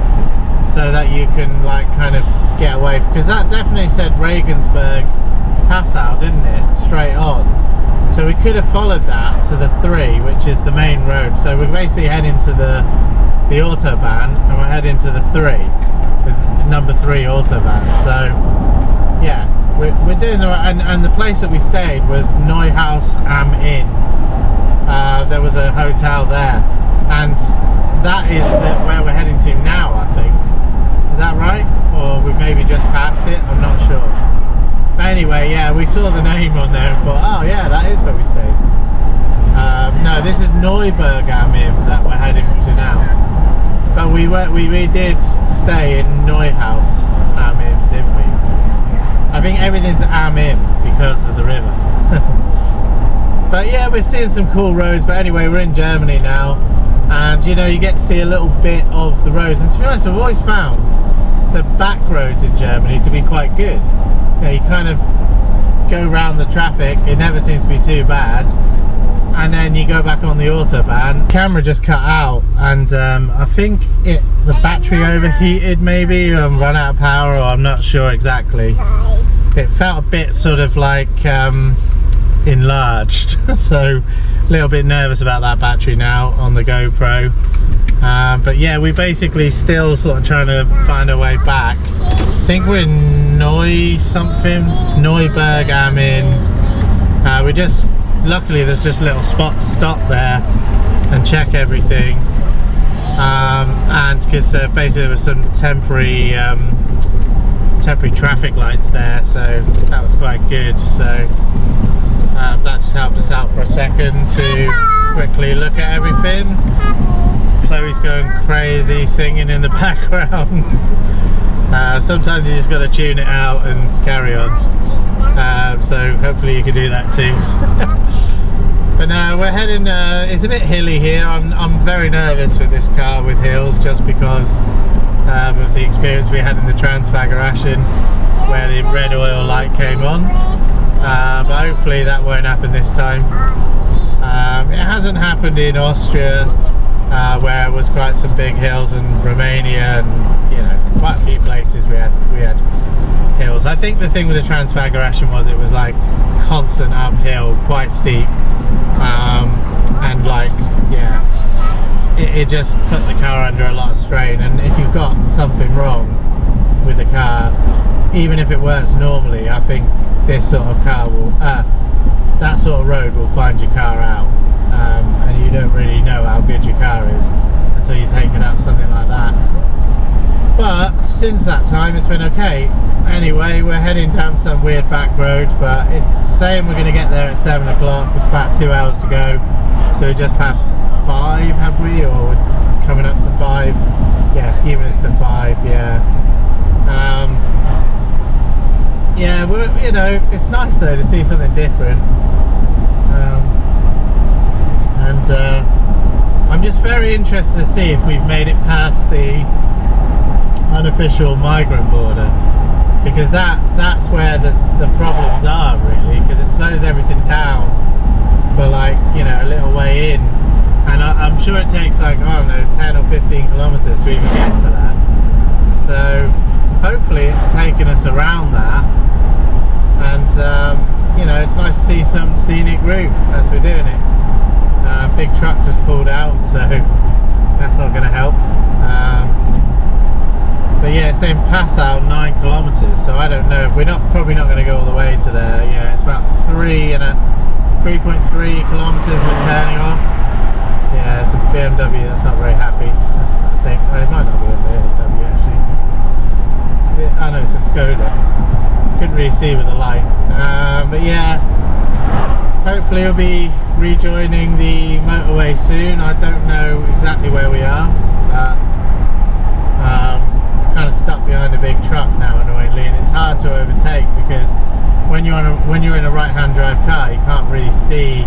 so that you can like kind of get away, because that definitely said Regensburg Passau, didn't it? Straight on. So we could have followed that to the 3, which is the main road. So we're basically heading to the Autobahn, and we're heading to the 3, the number 3 Autobahn. So yeah, we're doing the right, and the place that we stayed was Neuhaus am Inn. There was a hotel there, and that is where we're heading to now, I think. Is that right? Or we maybe just passed it? I'm not sure. But anyway, yeah, we saw the name on there and thought, oh yeah, that is where we stayed. No, this is Nuremberg am Inn that we're heading to now. But we did stay in Neuhaus am Inn, didn't we? I think everything's am Inn because of the river. But yeah, we're seeing some cool roads. But anyway, we're in Germany now, and you know, you get to see a little bit of the roads. And to be honest, I've always found the back roads in Germany to be quite good. You know, you kind of go around the traffic, it never seems to be too bad, and then you go back on the Autobahn. Camera just cut out, and I think the battery overheated maybe, run out of power, or I'm not sure exactly. It felt a bit sort of like enlarged, so a little bit nervous about that battery now on the GoPro. But yeah, we basically still sort of trying to find our way back. I think we're in Neuberg am Inn. We just, luckily there's just a little spot to stop there and check everything, and because basically there was some temporary traffic lights there, so that was quite good. So that just helped us out for a second to quickly look at everything. Chloe's going crazy singing in the background. Sometimes you just got to tune it out and carry on. So hopefully you can do that too. But now we're heading, it's a bit hilly here. I'm very nervous with this car with hills, just because of the experience we had in the Transfageration where the red oil light came on. But hopefully that won't happen this time. It hasn't happened in Austria, where it was quite some big hills, in Romania, and you know, quite a few places we had hills. I think the thing with the Transfageration was it was like constant uphill, quite steep, and like, yeah, it just put the car under a lot of strain. And if you've got something wrong with the car, even if it works normally, I think this sort of car will, that sort of road will find your car out, and you don't really know how good your car is until you take it up something like that. But since that time it's been okay. Anyway, we're heading down some weird back road, but it's saying we're going to get there at 7 o'clock. It's about 2 hours to go, so we just passed 5, have we, or we're coming up to 5? Yeah, a few minutes to 5. Yeah. Yeah, we're, you know, it's nice though to see something different, and I'm just very interested to see if we've made it past the unofficial migrant border, because that's where the problems are really, because it slows everything down for, like, you know, a little way in, and I'm sure it takes, like, I don't know, 10 or 15 kilometers to even get to that. So hopefully it's taken us around that, and you know, it's nice to see some scenic route as we're doing it. Big truck just pulled out, so that's not going to help. But yeah, it's saying pass out 9 kilometers, so I don't know. We're probably not going to go all the way to there. Yeah, it's about 3.3 kilometers we're turning off. Yeah, it's a BMW that's not very happy, I think. Well, it might not be a BMW actually. Oh no, it's a Skoda. Couldn't really see with the light. But yeah, hopefully we'll be rejoining the motorway soon. I don't know exactly where we are, but kind of stuck behind a big truck now, annoyingly, and it's hard to overtake because when you're in a right-hand drive car, you can't really see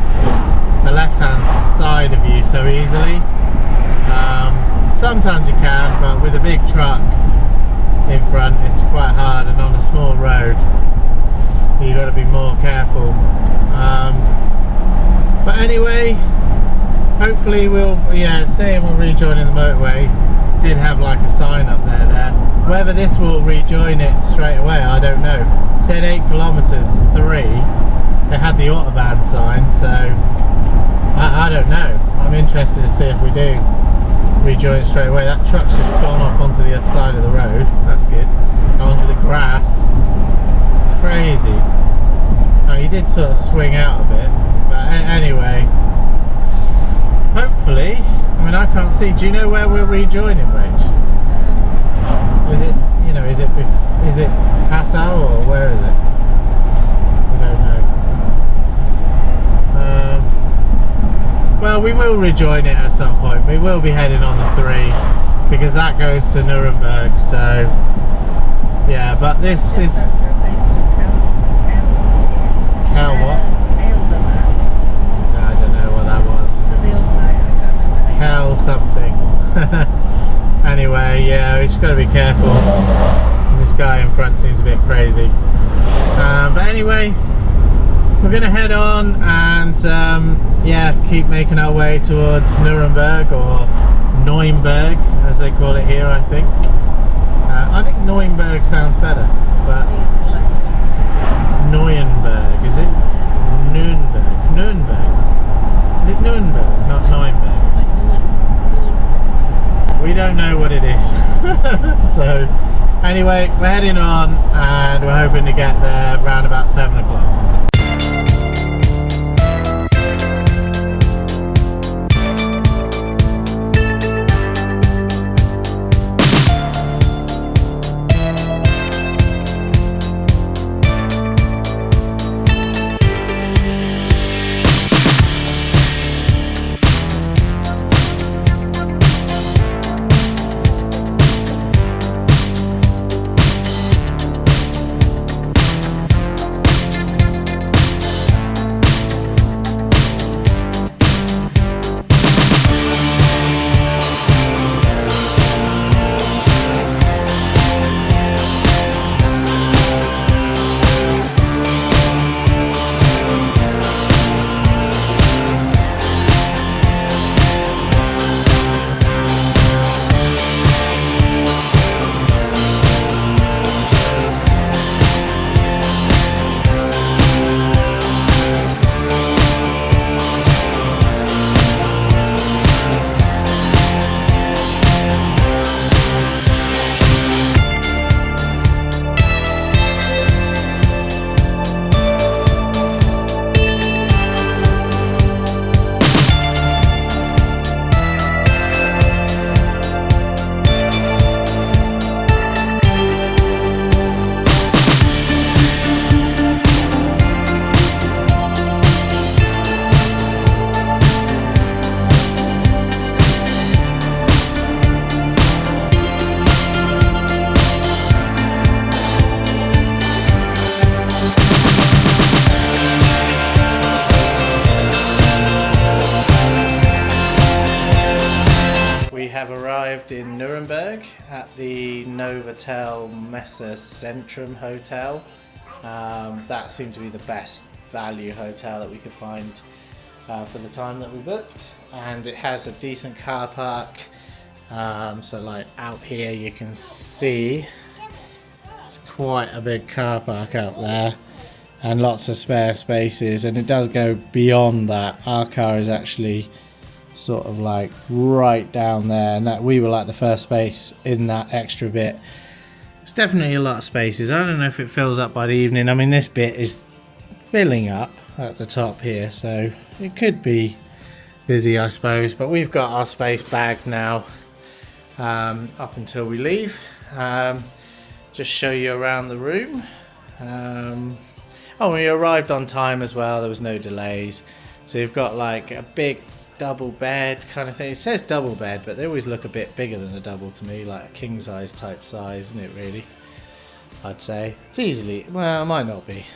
the left-hand side of you so easily. Sometimes you can, but with a big truck in front it's quite hard, and on a small road you've got to be more careful. But anyway, hopefully saying we'll rejoin in the motorway. Did have like a sign up there. Whether this will rejoin it straight away, I don't know. It said 8 kilometers 3. They had the Autobahn sign, so I don't know. I'm interested to see if we do rejoin it straight away. That truck's just gone off onto the other side of the road. That's good. Onto the grass. Crazy. Oh, he did sort of swing out a bit, but anyway, hopefully, I mean, I can't see. Do you know where we're rejoining, Rach? Is it, you know, is it Passau, or where is it? We don't know. Well, we will rejoin it at some point. We will be heading on the 3 because that goes to Nuremberg. So yeah, but this Cal what? I don't know what that was. Cal something. Anyway, yeah, we just got to be careful because this guy in front seems a bit crazy. But anyway, we're going to head on and yeah, keep making our way towards Nuremberg, or Nuremberg as they call it here, I think. I think Nuremberg sounds better, but Nuremberg, is it? Nuremberg. Is it Nuremberg, not Nuremberg? We don't know what it is. So anyway, we're heading on and we're hoping to get there around about 7 o'clock. at the Novotel Messe Centrum Hotel. That seemed to be the best value hotel that we could find for the time that we booked, and it has a decent car park. So like out here you can see it's quite a big car park out there and lots of spare spaces, and it does go beyond that. Our car is actually sort of like right down there, and that we were like the first space in that extra bit. It's definitely a lot of spaces. I don't know if it fills up by the evening. I mean, this bit is filling up at the top here, so it could be busy, I suppose, but we've got our space bagged now up until we leave. Just show you around the room. Oh, we arrived on time as well, there was no delays. So you've got like a big double bed kind of thing. It says double bed, but they always look a bit bigger than a double to me, like a king size type size, isn't it really? I'd say it's easily, well, it might not be,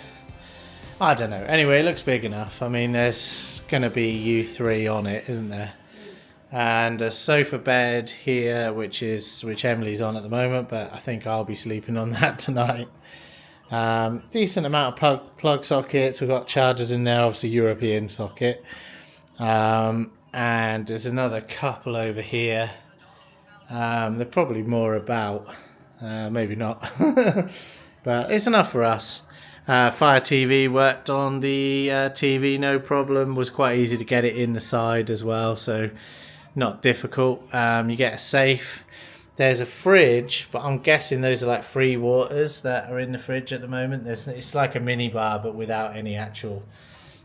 I don't know. Anyway, it looks big enough. I mean, there's gonna be U3 on it, isn't there? And a sofa bed here, which Emily's on at the moment, but I think I'll be sleeping on that tonight. Decent amount of plug sockets. We've got chargers in there, obviously European socket. And there's another couple over here. They're probably more about, maybe not, but it's enough for us. Fire TV worked on the TV, no problem. Was quite easy to get it in the side as well, so not difficult. You get a safe. There's a fridge, but I'm guessing those are like free waters that are in the fridge at the moment. It's like a mini bar, but without any actual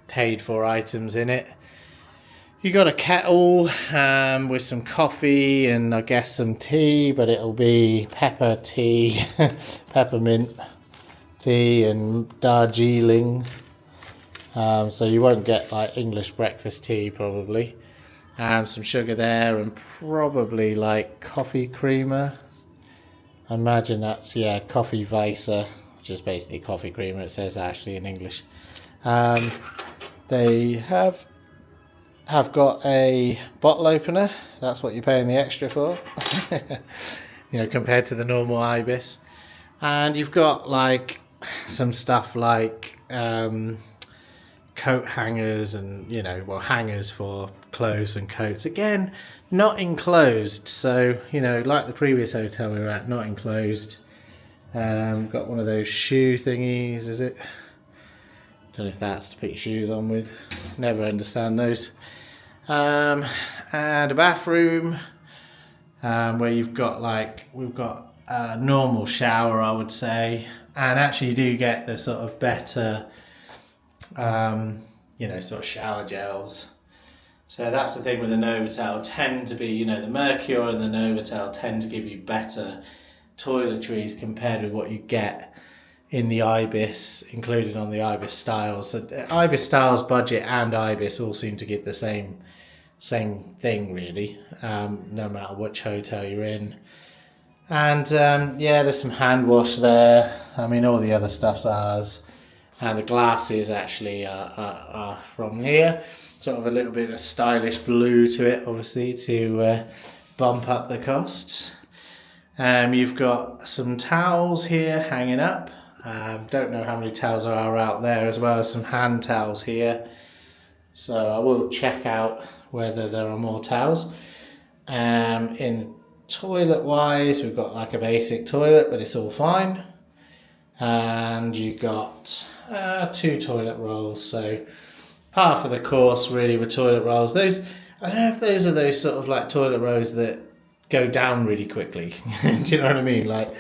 paid for items in it. You got a kettle with some coffee and I guess some tea, but it'll be pepper tea, peppermint tea and Darjeeling. So you won't get like English breakfast tea probably. Some sugar there and probably like coffee creamer. I imagine that's, yeah, coffee Weisse, which is basically coffee creamer. It says actually in English. They have got a bottle opener. That's what you're paying the extra for. You know, compared to the normal Ibis. And you've got like some stuff like coat hangers and, you know, well, hangers for clothes and coats. Again, not enclosed. So, you know, like the previous hotel we were at, not enclosed. Got one of those shoe thingies, is it? Don't know if that's to put your shoes on with. Never understand those. And a bathroom where you've got like, we've got a normal shower, I would say. And actually you do get the sort of better, you know, sort of shower gels. So that's the thing with the Novotel, tend to be, you know, the Mercure and the Novotel tend to give you better toiletries compared with what you get in the Ibis, included on the Ibis Styles. So Ibis Styles, Budget and Ibis all seem to get the same thing really, no matter which hotel you're in. And yeah, there's some hand wash there. I mean, all the other stuff's ours. And the glasses actually are from here. Sort of a little bit of stylish blue to it, obviously, to bump up the costs. You've got some towels here hanging up. Don't know how many towels there are out there, as well as some hand towels here. So I will check out whether there are more towels. In toilet wise, we've got like a basic toilet, but it's all fine. And you've got 2 toilet rolls, so par for the course really with toilet rolls. Those, I don't know if those are those sort of like toilet rolls that go down really quickly. Do you know what I mean? Like,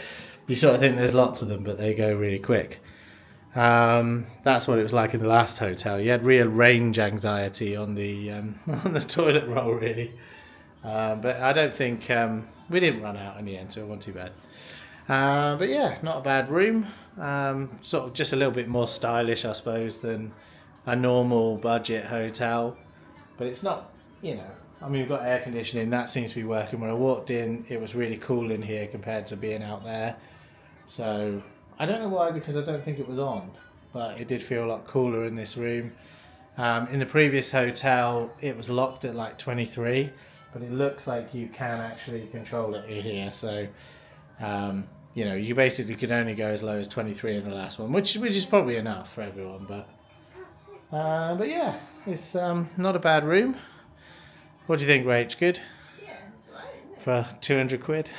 you sort of think there's lots of them, but they go really quick. That's what it was like in the last hotel. You had real range anxiety on the toilet roll, really. But I don't think we didn't run out in the end, so it wasn't too bad. But yeah, not a bad room. Sort of just a little bit more stylish, I suppose, than a normal budget hotel. But it's not, you know, I mean, we've got air conditioning, that seems to be working. When I walked in, it was really cool in here compared to being out there. So I don't know why, because I don't think it was on, but it did feel a lot cooler in this room. In the previous hotel, it was locked at like 23, but it looks like you can actually control it here. So, you know, you basically could only go as low as 23 in the last one, which is probably enough for everyone. But yeah, it's not a bad room. What do you think, Rach? Good? Yeah, that's right, isn't it? For 200 quid?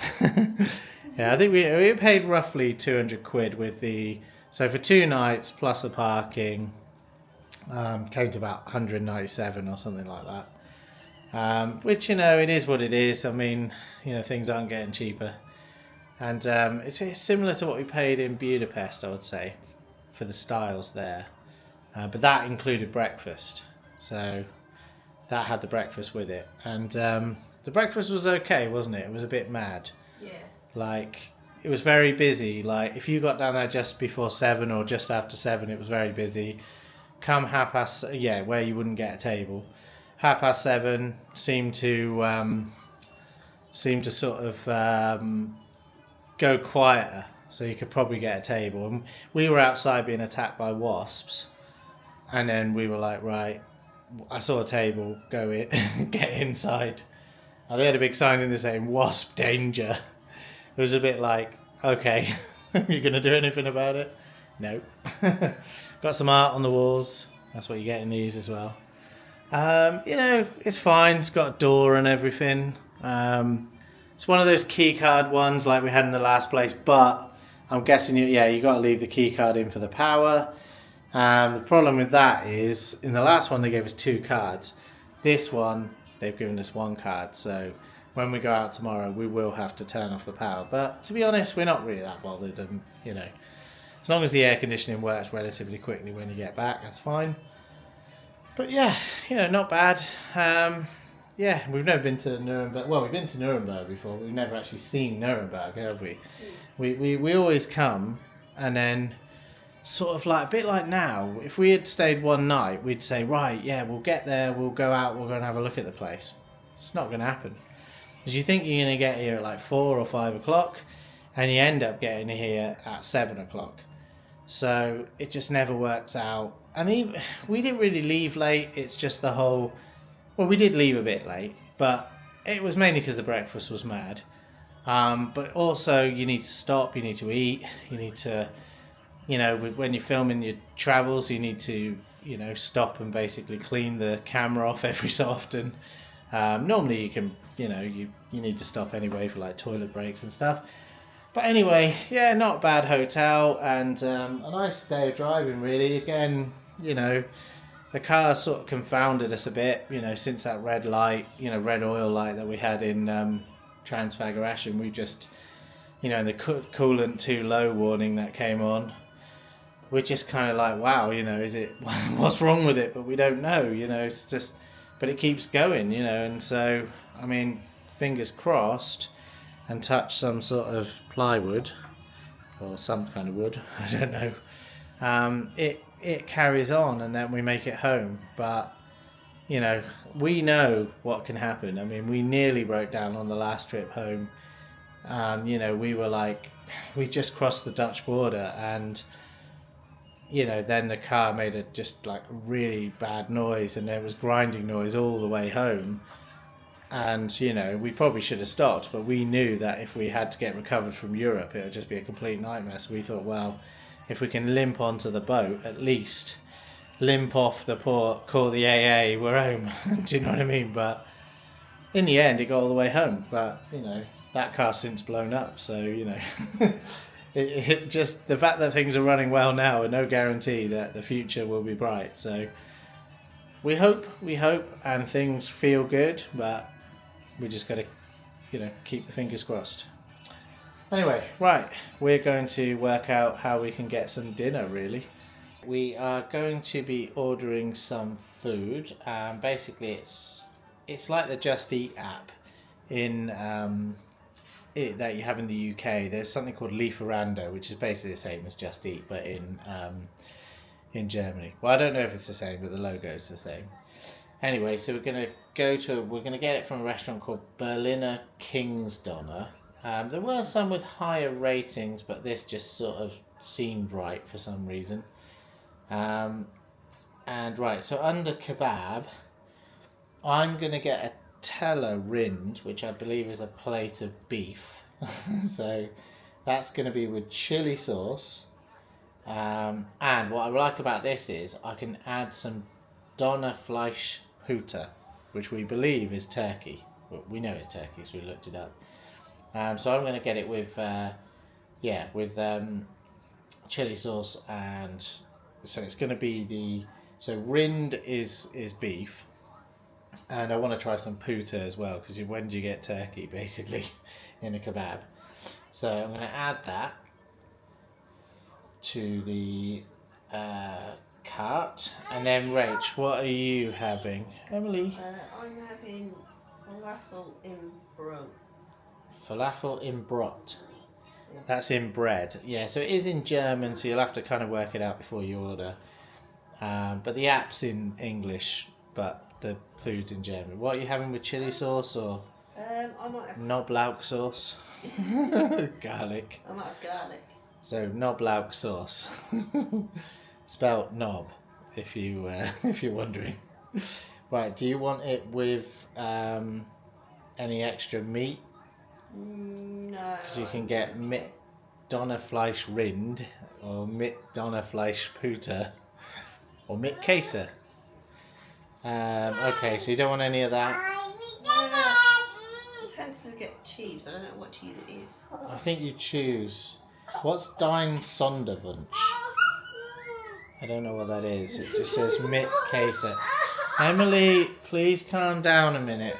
Yeah, I think we paid roughly 200 quid with the... So for 2 nights plus the parking, came to about 197 or something like that. Which, you know, it is what it is. I mean, you know, things aren't getting cheaper. And it's very similar to what we paid in Budapest, I would say, for the styles there. But that included breakfast. So that had the breakfast with it. And the breakfast was okay, wasn't it? It was a bit mad. Yeah. Like, it was very busy. Like, if you got down there just before 7 or just after 7, it was very busy. Come half past, yeah, where you wouldn't get a table. 7:30 seemed to sort of go quieter, so you could probably get a table. And we were outside being attacked by wasps, and then we were like, right, I saw a table, go in, get inside. And they had a big sign in there saying "Wasp Danger." It was a bit like, okay, are you going to do anything about it? No. Got some art on the walls. That's what you get in these as well. You know, it's fine. It's got a door and everything. It's one of those key card ones like we had in the last place, but I'm guessing you got to leave the key card in for the power. The problem with that is in the last one they gave us 2 cards. This one they've given us 1 card, so when we go out tomorrow we will have to turn off the power. But to be honest, we're not really that bothered, and you know, as long as the air conditioning works relatively quickly when you get back, that's fine. But yeah, you know, not bad. Yeah, we've never been to Nuremberg. Well, we've been to Nuremberg before. We've never actually seen Nuremberg, have we? We always come, and then sort of like a bit like now. If we had stayed one night, we'd say, right, yeah, we'll get there, we'll go out, we'll go and have a look at the place. It's not going to happen. Because you think you're going to get here at like 4 or 5 o'clock, and you end up getting here at 7 o'clock. So it just never works out. And we didn't really leave late. It's just the whole... Well, we did leave a bit late, but it was mainly because the breakfast was mad. But also, you need to stop, you need to eat, you need to... You know, when you're filming your travels, you need to, you know, stop and basically clean the camera off every so often. Normally you can, you know, you need to stop anyway for like toilet breaks and stuff. But anyway, yeah, not a bad hotel, and a nice day of driving really. Again, you know, the car sort of confounded us a bit, you know, since that red light, you know, red oil light that we had in Transfiguration. We just, you know, the coolant too low warning that came on. We're just kind of like, wow, you know, is it, what's wrong with it? But we don't know, you know, it's just, but it keeps going, you know, and so, I mean, fingers crossed, and touch some sort of plywood, or some kind of wood, I don't know, it carries on, and then we make it home. But, you know, we know what can happen. I mean, we nearly broke down on the last trip home, you know, we were like, we just crossed the Dutch border, and you know, then the car made a just like really bad noise, and there was grinding noise all the way home. And, you know, we probably should have stopped, but we knew that if we had to get recovered from Europe, it would just be a complete nightmare. So we thought, well, if we can limp onto the boat, at least limp off the port, call the AA, we're home. Do you know what I mean? But in the end, it got all the way home. But, you know, that car's since blown up, so, you know... It just, the fact that things are running well now are no guarantee that the future will be bright. So we hope, and things feel good, but we just got to, you know, keep the fingers crossed. Anyway, right, we're going to work out how we can get some dinner, really. We are going to be ordering some food. Basically, it's like the Just Eat app in... that you have in the UK. There's something called Lieferando, which is basically the same as Just Eat, but in Germany. Well, I don't know if it's the same, but the logo is the same. Anyway, so we're gonna get it from a restaurant called Berliner Kingsdonner. There were some with higher ratings, but this just sort of seemed right for some reason. And right, so under kebab, I'm gonna get Teller Rind, which I believe is a plate of beef. So that's going to be with chili sauce. And what I like about this is I can add some Donnerfleisch Puter, which we believe is turkey. Well, we know it's turkey, so we looked it up. So I'm going to get it with, chili sauce, and so it's going to be so Rind is beef, and I want to try some Puter as well, because when do you get turkey basically in a kebab? So I'm going to add that to the cart, and then Rach, what are you having? Emily? I'm having falafel in brot. Falafel in brot. Yes. That's in bread. Yeah, so it is in German, so you'll have to kind of work it out before you order. But the app's in English, but the food's in German. What are you having with chili sauce or I might have Knoblauch sauce? Garlic. I might have garlic. So Knoblauch sauce, spelled knob, if you're wondering. Right, do you want it with any extra meat? No. Because you can get mit Donnerfleisch Rind, or mit Donnerfleisch Puter, or mit Käse. Okay, so you don't want any of that? I tend to get cheese, but I don't know what cheese it is. I think you choose. What's Dein Sonderwunsch? I don't know what that is. It just says mit Käse. Emily, please calm down a minute.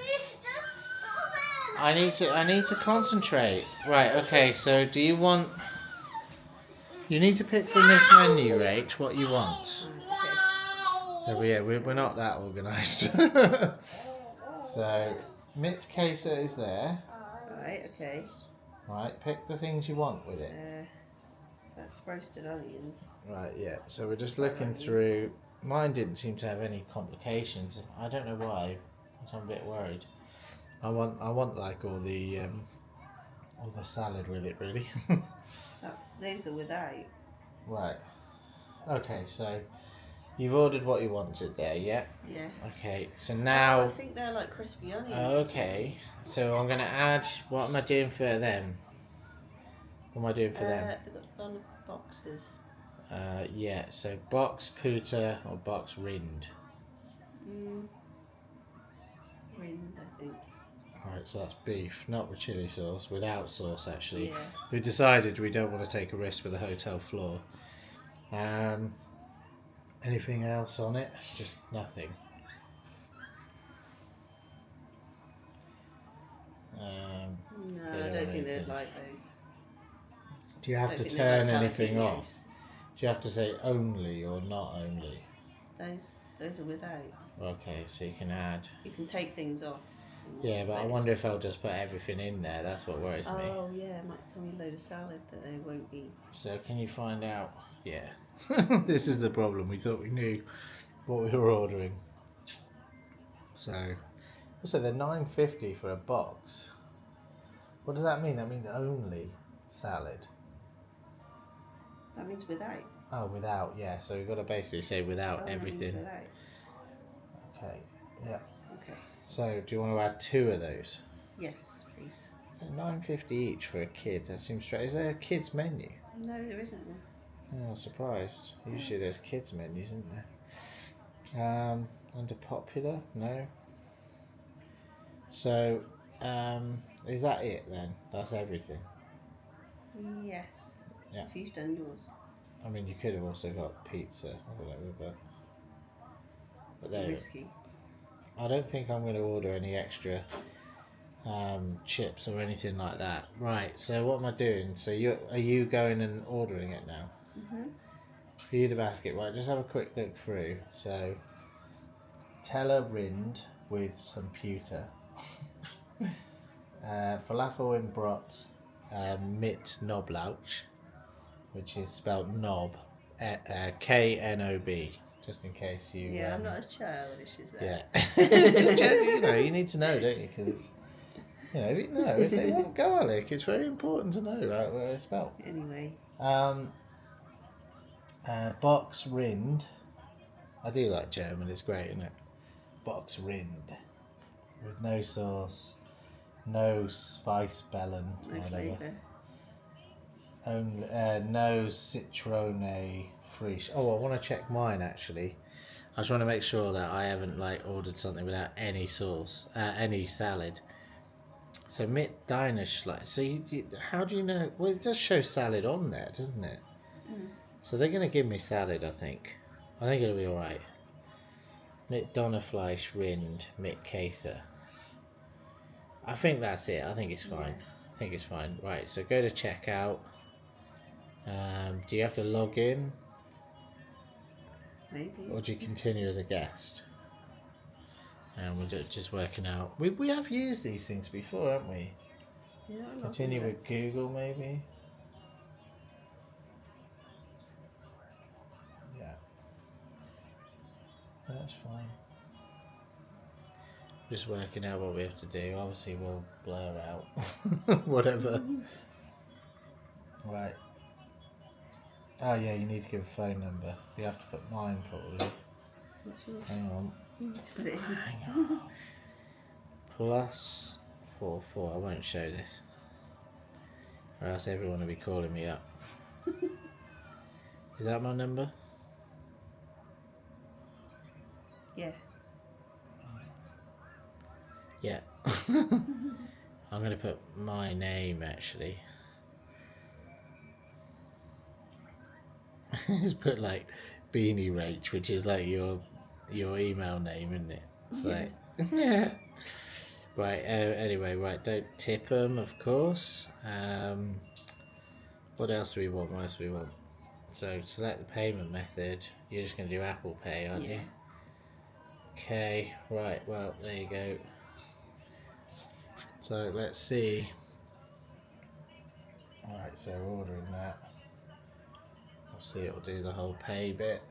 I need to concentrate. Right, okay, so do you want... You need to pick from this menu, Rach, what you want. Okay. We're not that organised. So, mit Käse is there. Right, okay. Right, pick the things you want with it. That's roasted onions. Right, yeah. So we're just looking through. Mine didn't seem to have any complications. I don't know why. I'm a bit worried. I want like all the salad with it, really. Those are without. Right. Okay, so you've ordered what you wanted there, yeah? Yeah. Okay, so now... I think they're like crispy onions. Okay, so I'm going to add... What am I doing for them? What am I doing for them? They've got done boxes. Yeah, so box Puter or box Rind. Rind, I think. Alright, so that's beef, not with chili sauce, without sauce actually. Yeah. We decided we don't want to take a risk with the hotel floor. Anything else on it? Just nothing. No, I don't think they'd like those. Do you have to turn anything off? Do you have to say only or not only? Those are without. Okay, so you can add. You can take things off. Yeah, but I wonder if I'll just put everything in there. That's what worries me. Oh yeah, it might come with a load of salad that they won't eat. So can you find out? Yeah. This is the problem. We thought we knew what we were ordering. So they're $9.50 for a box. What does that mean? That means only salad. That means without. Oh, without, yeah. So we've got to basically say without everything. Without. Okay, yeah. Okay. So do you want to add 2 of those? Yes, please. So $9.50 each for a kid. That seems straight. Is there a kids menu? No, there isn't one. Oh, surprised. Usually there's kids menus, isn't there? Under popular? No. So, is that it then? That's everything? Yes. Yeah. If you've done yours. I mean, you could have also got pizza or whatever, but there. Risky. I don't think I'm going to order any extra chips or anything like that. Right, so what am I doing? So are you going and ordering it now? Feed the basket. Right, just have a quick look through. So, Teller Rind with some Puter. Falafel in brot, mit Knoblauch, which is spelled knob, K-N-O-B, just in case you... Yeah, I'm not as childish as that. Yeah. Just, you need to know, don't you? Because, if they want garlic, it's very important to know, right, where it's spelled. Anyway. Box Rind. I do like German, it's great, isn't it? Box Rind. with no sauce, no spice bellon, No or whatever. flavour. Only no citrone free. Oh, I want to check mine actually. I just want to make sure that I haven't like ordered something without any sauce, any salad. So mit deine Schleich. So how do you know? Well, it does show salad on there, doesn't it? Mm. So they're going to give me salad, I think. I think it'll be all right. Mit Donnerfleisch Rind mit Käse. I think that's it. I think it's fine. Yeah. I think it's fine. Right, so go to checkout. Do you have to log in? Maybe. Or do you continue as a guest? And we're just working out. We have used these things before, haven't we? Yeah, Continue with Google, maybe. Yeah, that's fine. Just working out what we have to do. Obviously, we'll blur out whatever. Right. Oh yeah, you need to give a phone number. You have to put mine probably. What's yours? Hang on. You need to put it in. Hang on. +44. I won't show this, or else everyone will be calling me up. Is that my number? Yeah. Yeah. I'm going to put my name actually. Just put like Beanie Rach, which is like your email name, isn't it? It's like yeah. Right. Anyway, right. Don't tip them, of course. What else do we want? What else do we want? So select the payment method. You're just going to do Apple Pay, aren't you? Okay. Right. Well, there you go. So let's see. Alright, so we're ordering that. We'll see, it'll do the whole pay bit.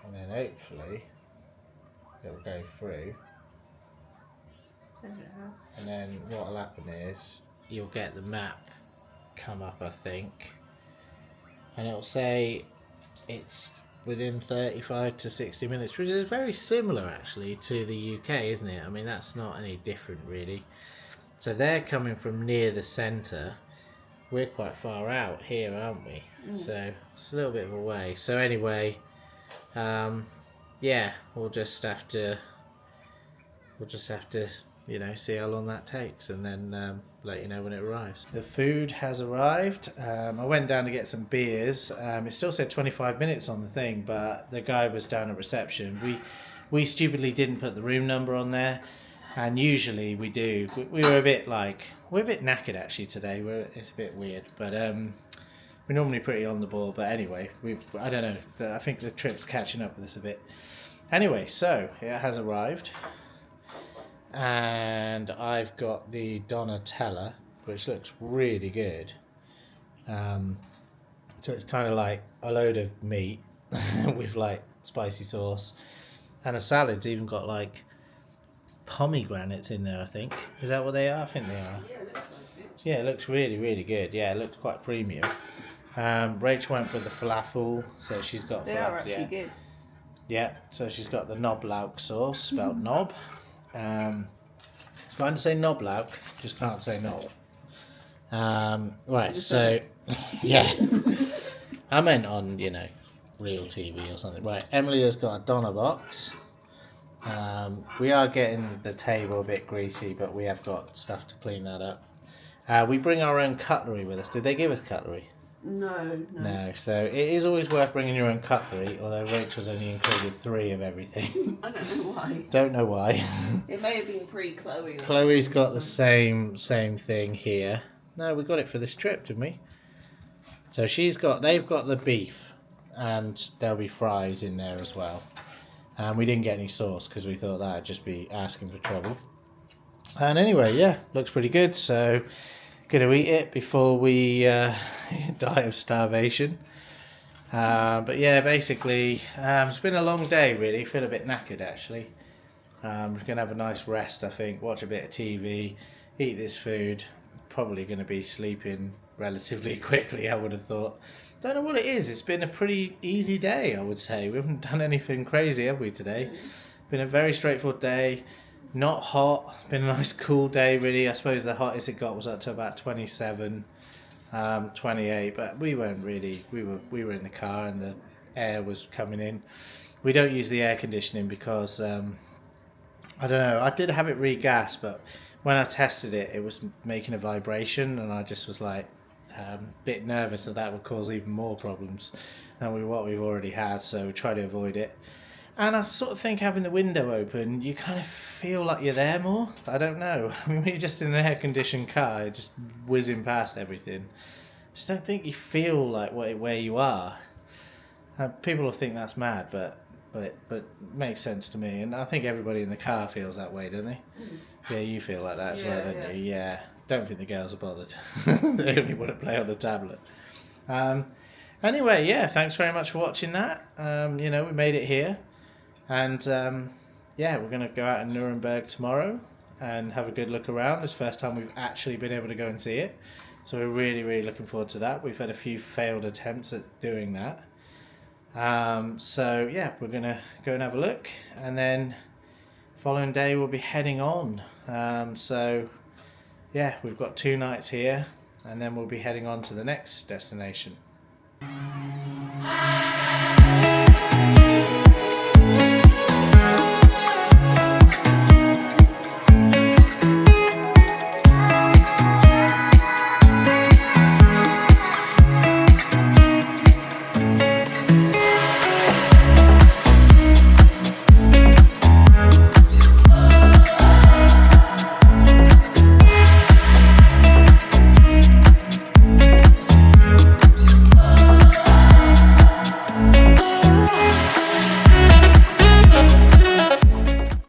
And then hopefully it'll go through. And then what'll happen is you'll get the map come up, I think. And it'll say it's within 35 to 60 minutes, which is very similar actually to the UK, isn't it? I mean, that's not any different really. So they're coming from near the centre. We're quite far out here, aren't we? So it's a little bit of a way. So anyway, yeah, we'll just have to you know, see how long that takes, and then let you know when it arrives. The food has arrived. I went down to get some beers. It still said 25 minutes on the thing, but the guy was down at reception. We stupidly didn't put the room number on there, and usually we do. We're a bit knackered actually today. It's a bit weird, but we're normally pretty on the ball. But anyway, I don't know. I think the trip's catching up with us a bit. Anyway, so it has arrived. And I've got the Donatella, which looks really good. So it's kind of like a load of meat with like spicy sauce, and a salad's even got like pomegranates in there, I think. Is that what they are? I think they are. Yeah, it looks like it. Yeah, it looks really, really good. Yeah, it looks quite premium. Rach went for the falafel, so she's got They falafel. are actually good. Yeah, so she's got the knoblauk sauce, spelled knob. It's fine to say knoblauk, just can't say knob. Right, so, yeah. I meant on, you know, real TV or something. Right, Emily has got a doner box. We are getting the table a bit greasy, but we have got stuff to clean that up. We bring our own cutlery with us. Did they give us cutlery? No, so it is always worth bringing your own cutlery, although Rachel's only included 3 of everything. I don't know why. Don't know why. It may have been pre-Chloe. Chloe's got the same thing here. No, we got it for this trip, didn't we? So they've got the beef, and there'll be fries in there as well. And we didn't get any sauce because we thought that'd just be asking for trouble. And anyway, yeah, looks pretty good. So gonna eat it before we die of starvation. But yeah, basically, it's been a long day really. Feel a bit knackered actually. We're gonna have a nice rest, I think. Watch a bit of TV, eat this food. Probably gonna be sleeping relatively quickly, I would have thought. Don't know what it is. It's been a pretty easy day, I would say. We haven't done anything crazy, have we, today? Been a very straightforward day. Not hot. Been a nice cool day really. I suppose the hottest it got was up to about 27, 28. But we weren't really. We were in the car and the air was coming in. We don't use the air conditioning because I don't know. I did have it regassed, but when I tested it, it was making a vibration, and I just was like a bit nervous that would cause even more problems than what we've already had. So we try to avoid it. And I sort of think having the window open, you kind of feel like you're there more. I don't know. I mean, when you're just in an air-conditioned car, just whizzing past everything, I just don't think you feel like where you are. People will think that's mad, but it makes sense to me. And I think everybody in the car feels that way, don't they? Yeah, you feel like that as well, don't you? Yeah. Don't think the girls are bothered. They only want to play on the tablet. Anyway, yeah, thanks very much for watching that. We made it here. And we're going to go out in Nuremberg tomorrow and have a good look around. It's the first time we've actually been able to go and see it. So we're really, really looking forward to that. We've had a few failed attempts at doing that. We're going to go and have a look. And then following day we'll be heading on. We've got 2 nights here. And then we'll be heading on to the next destination.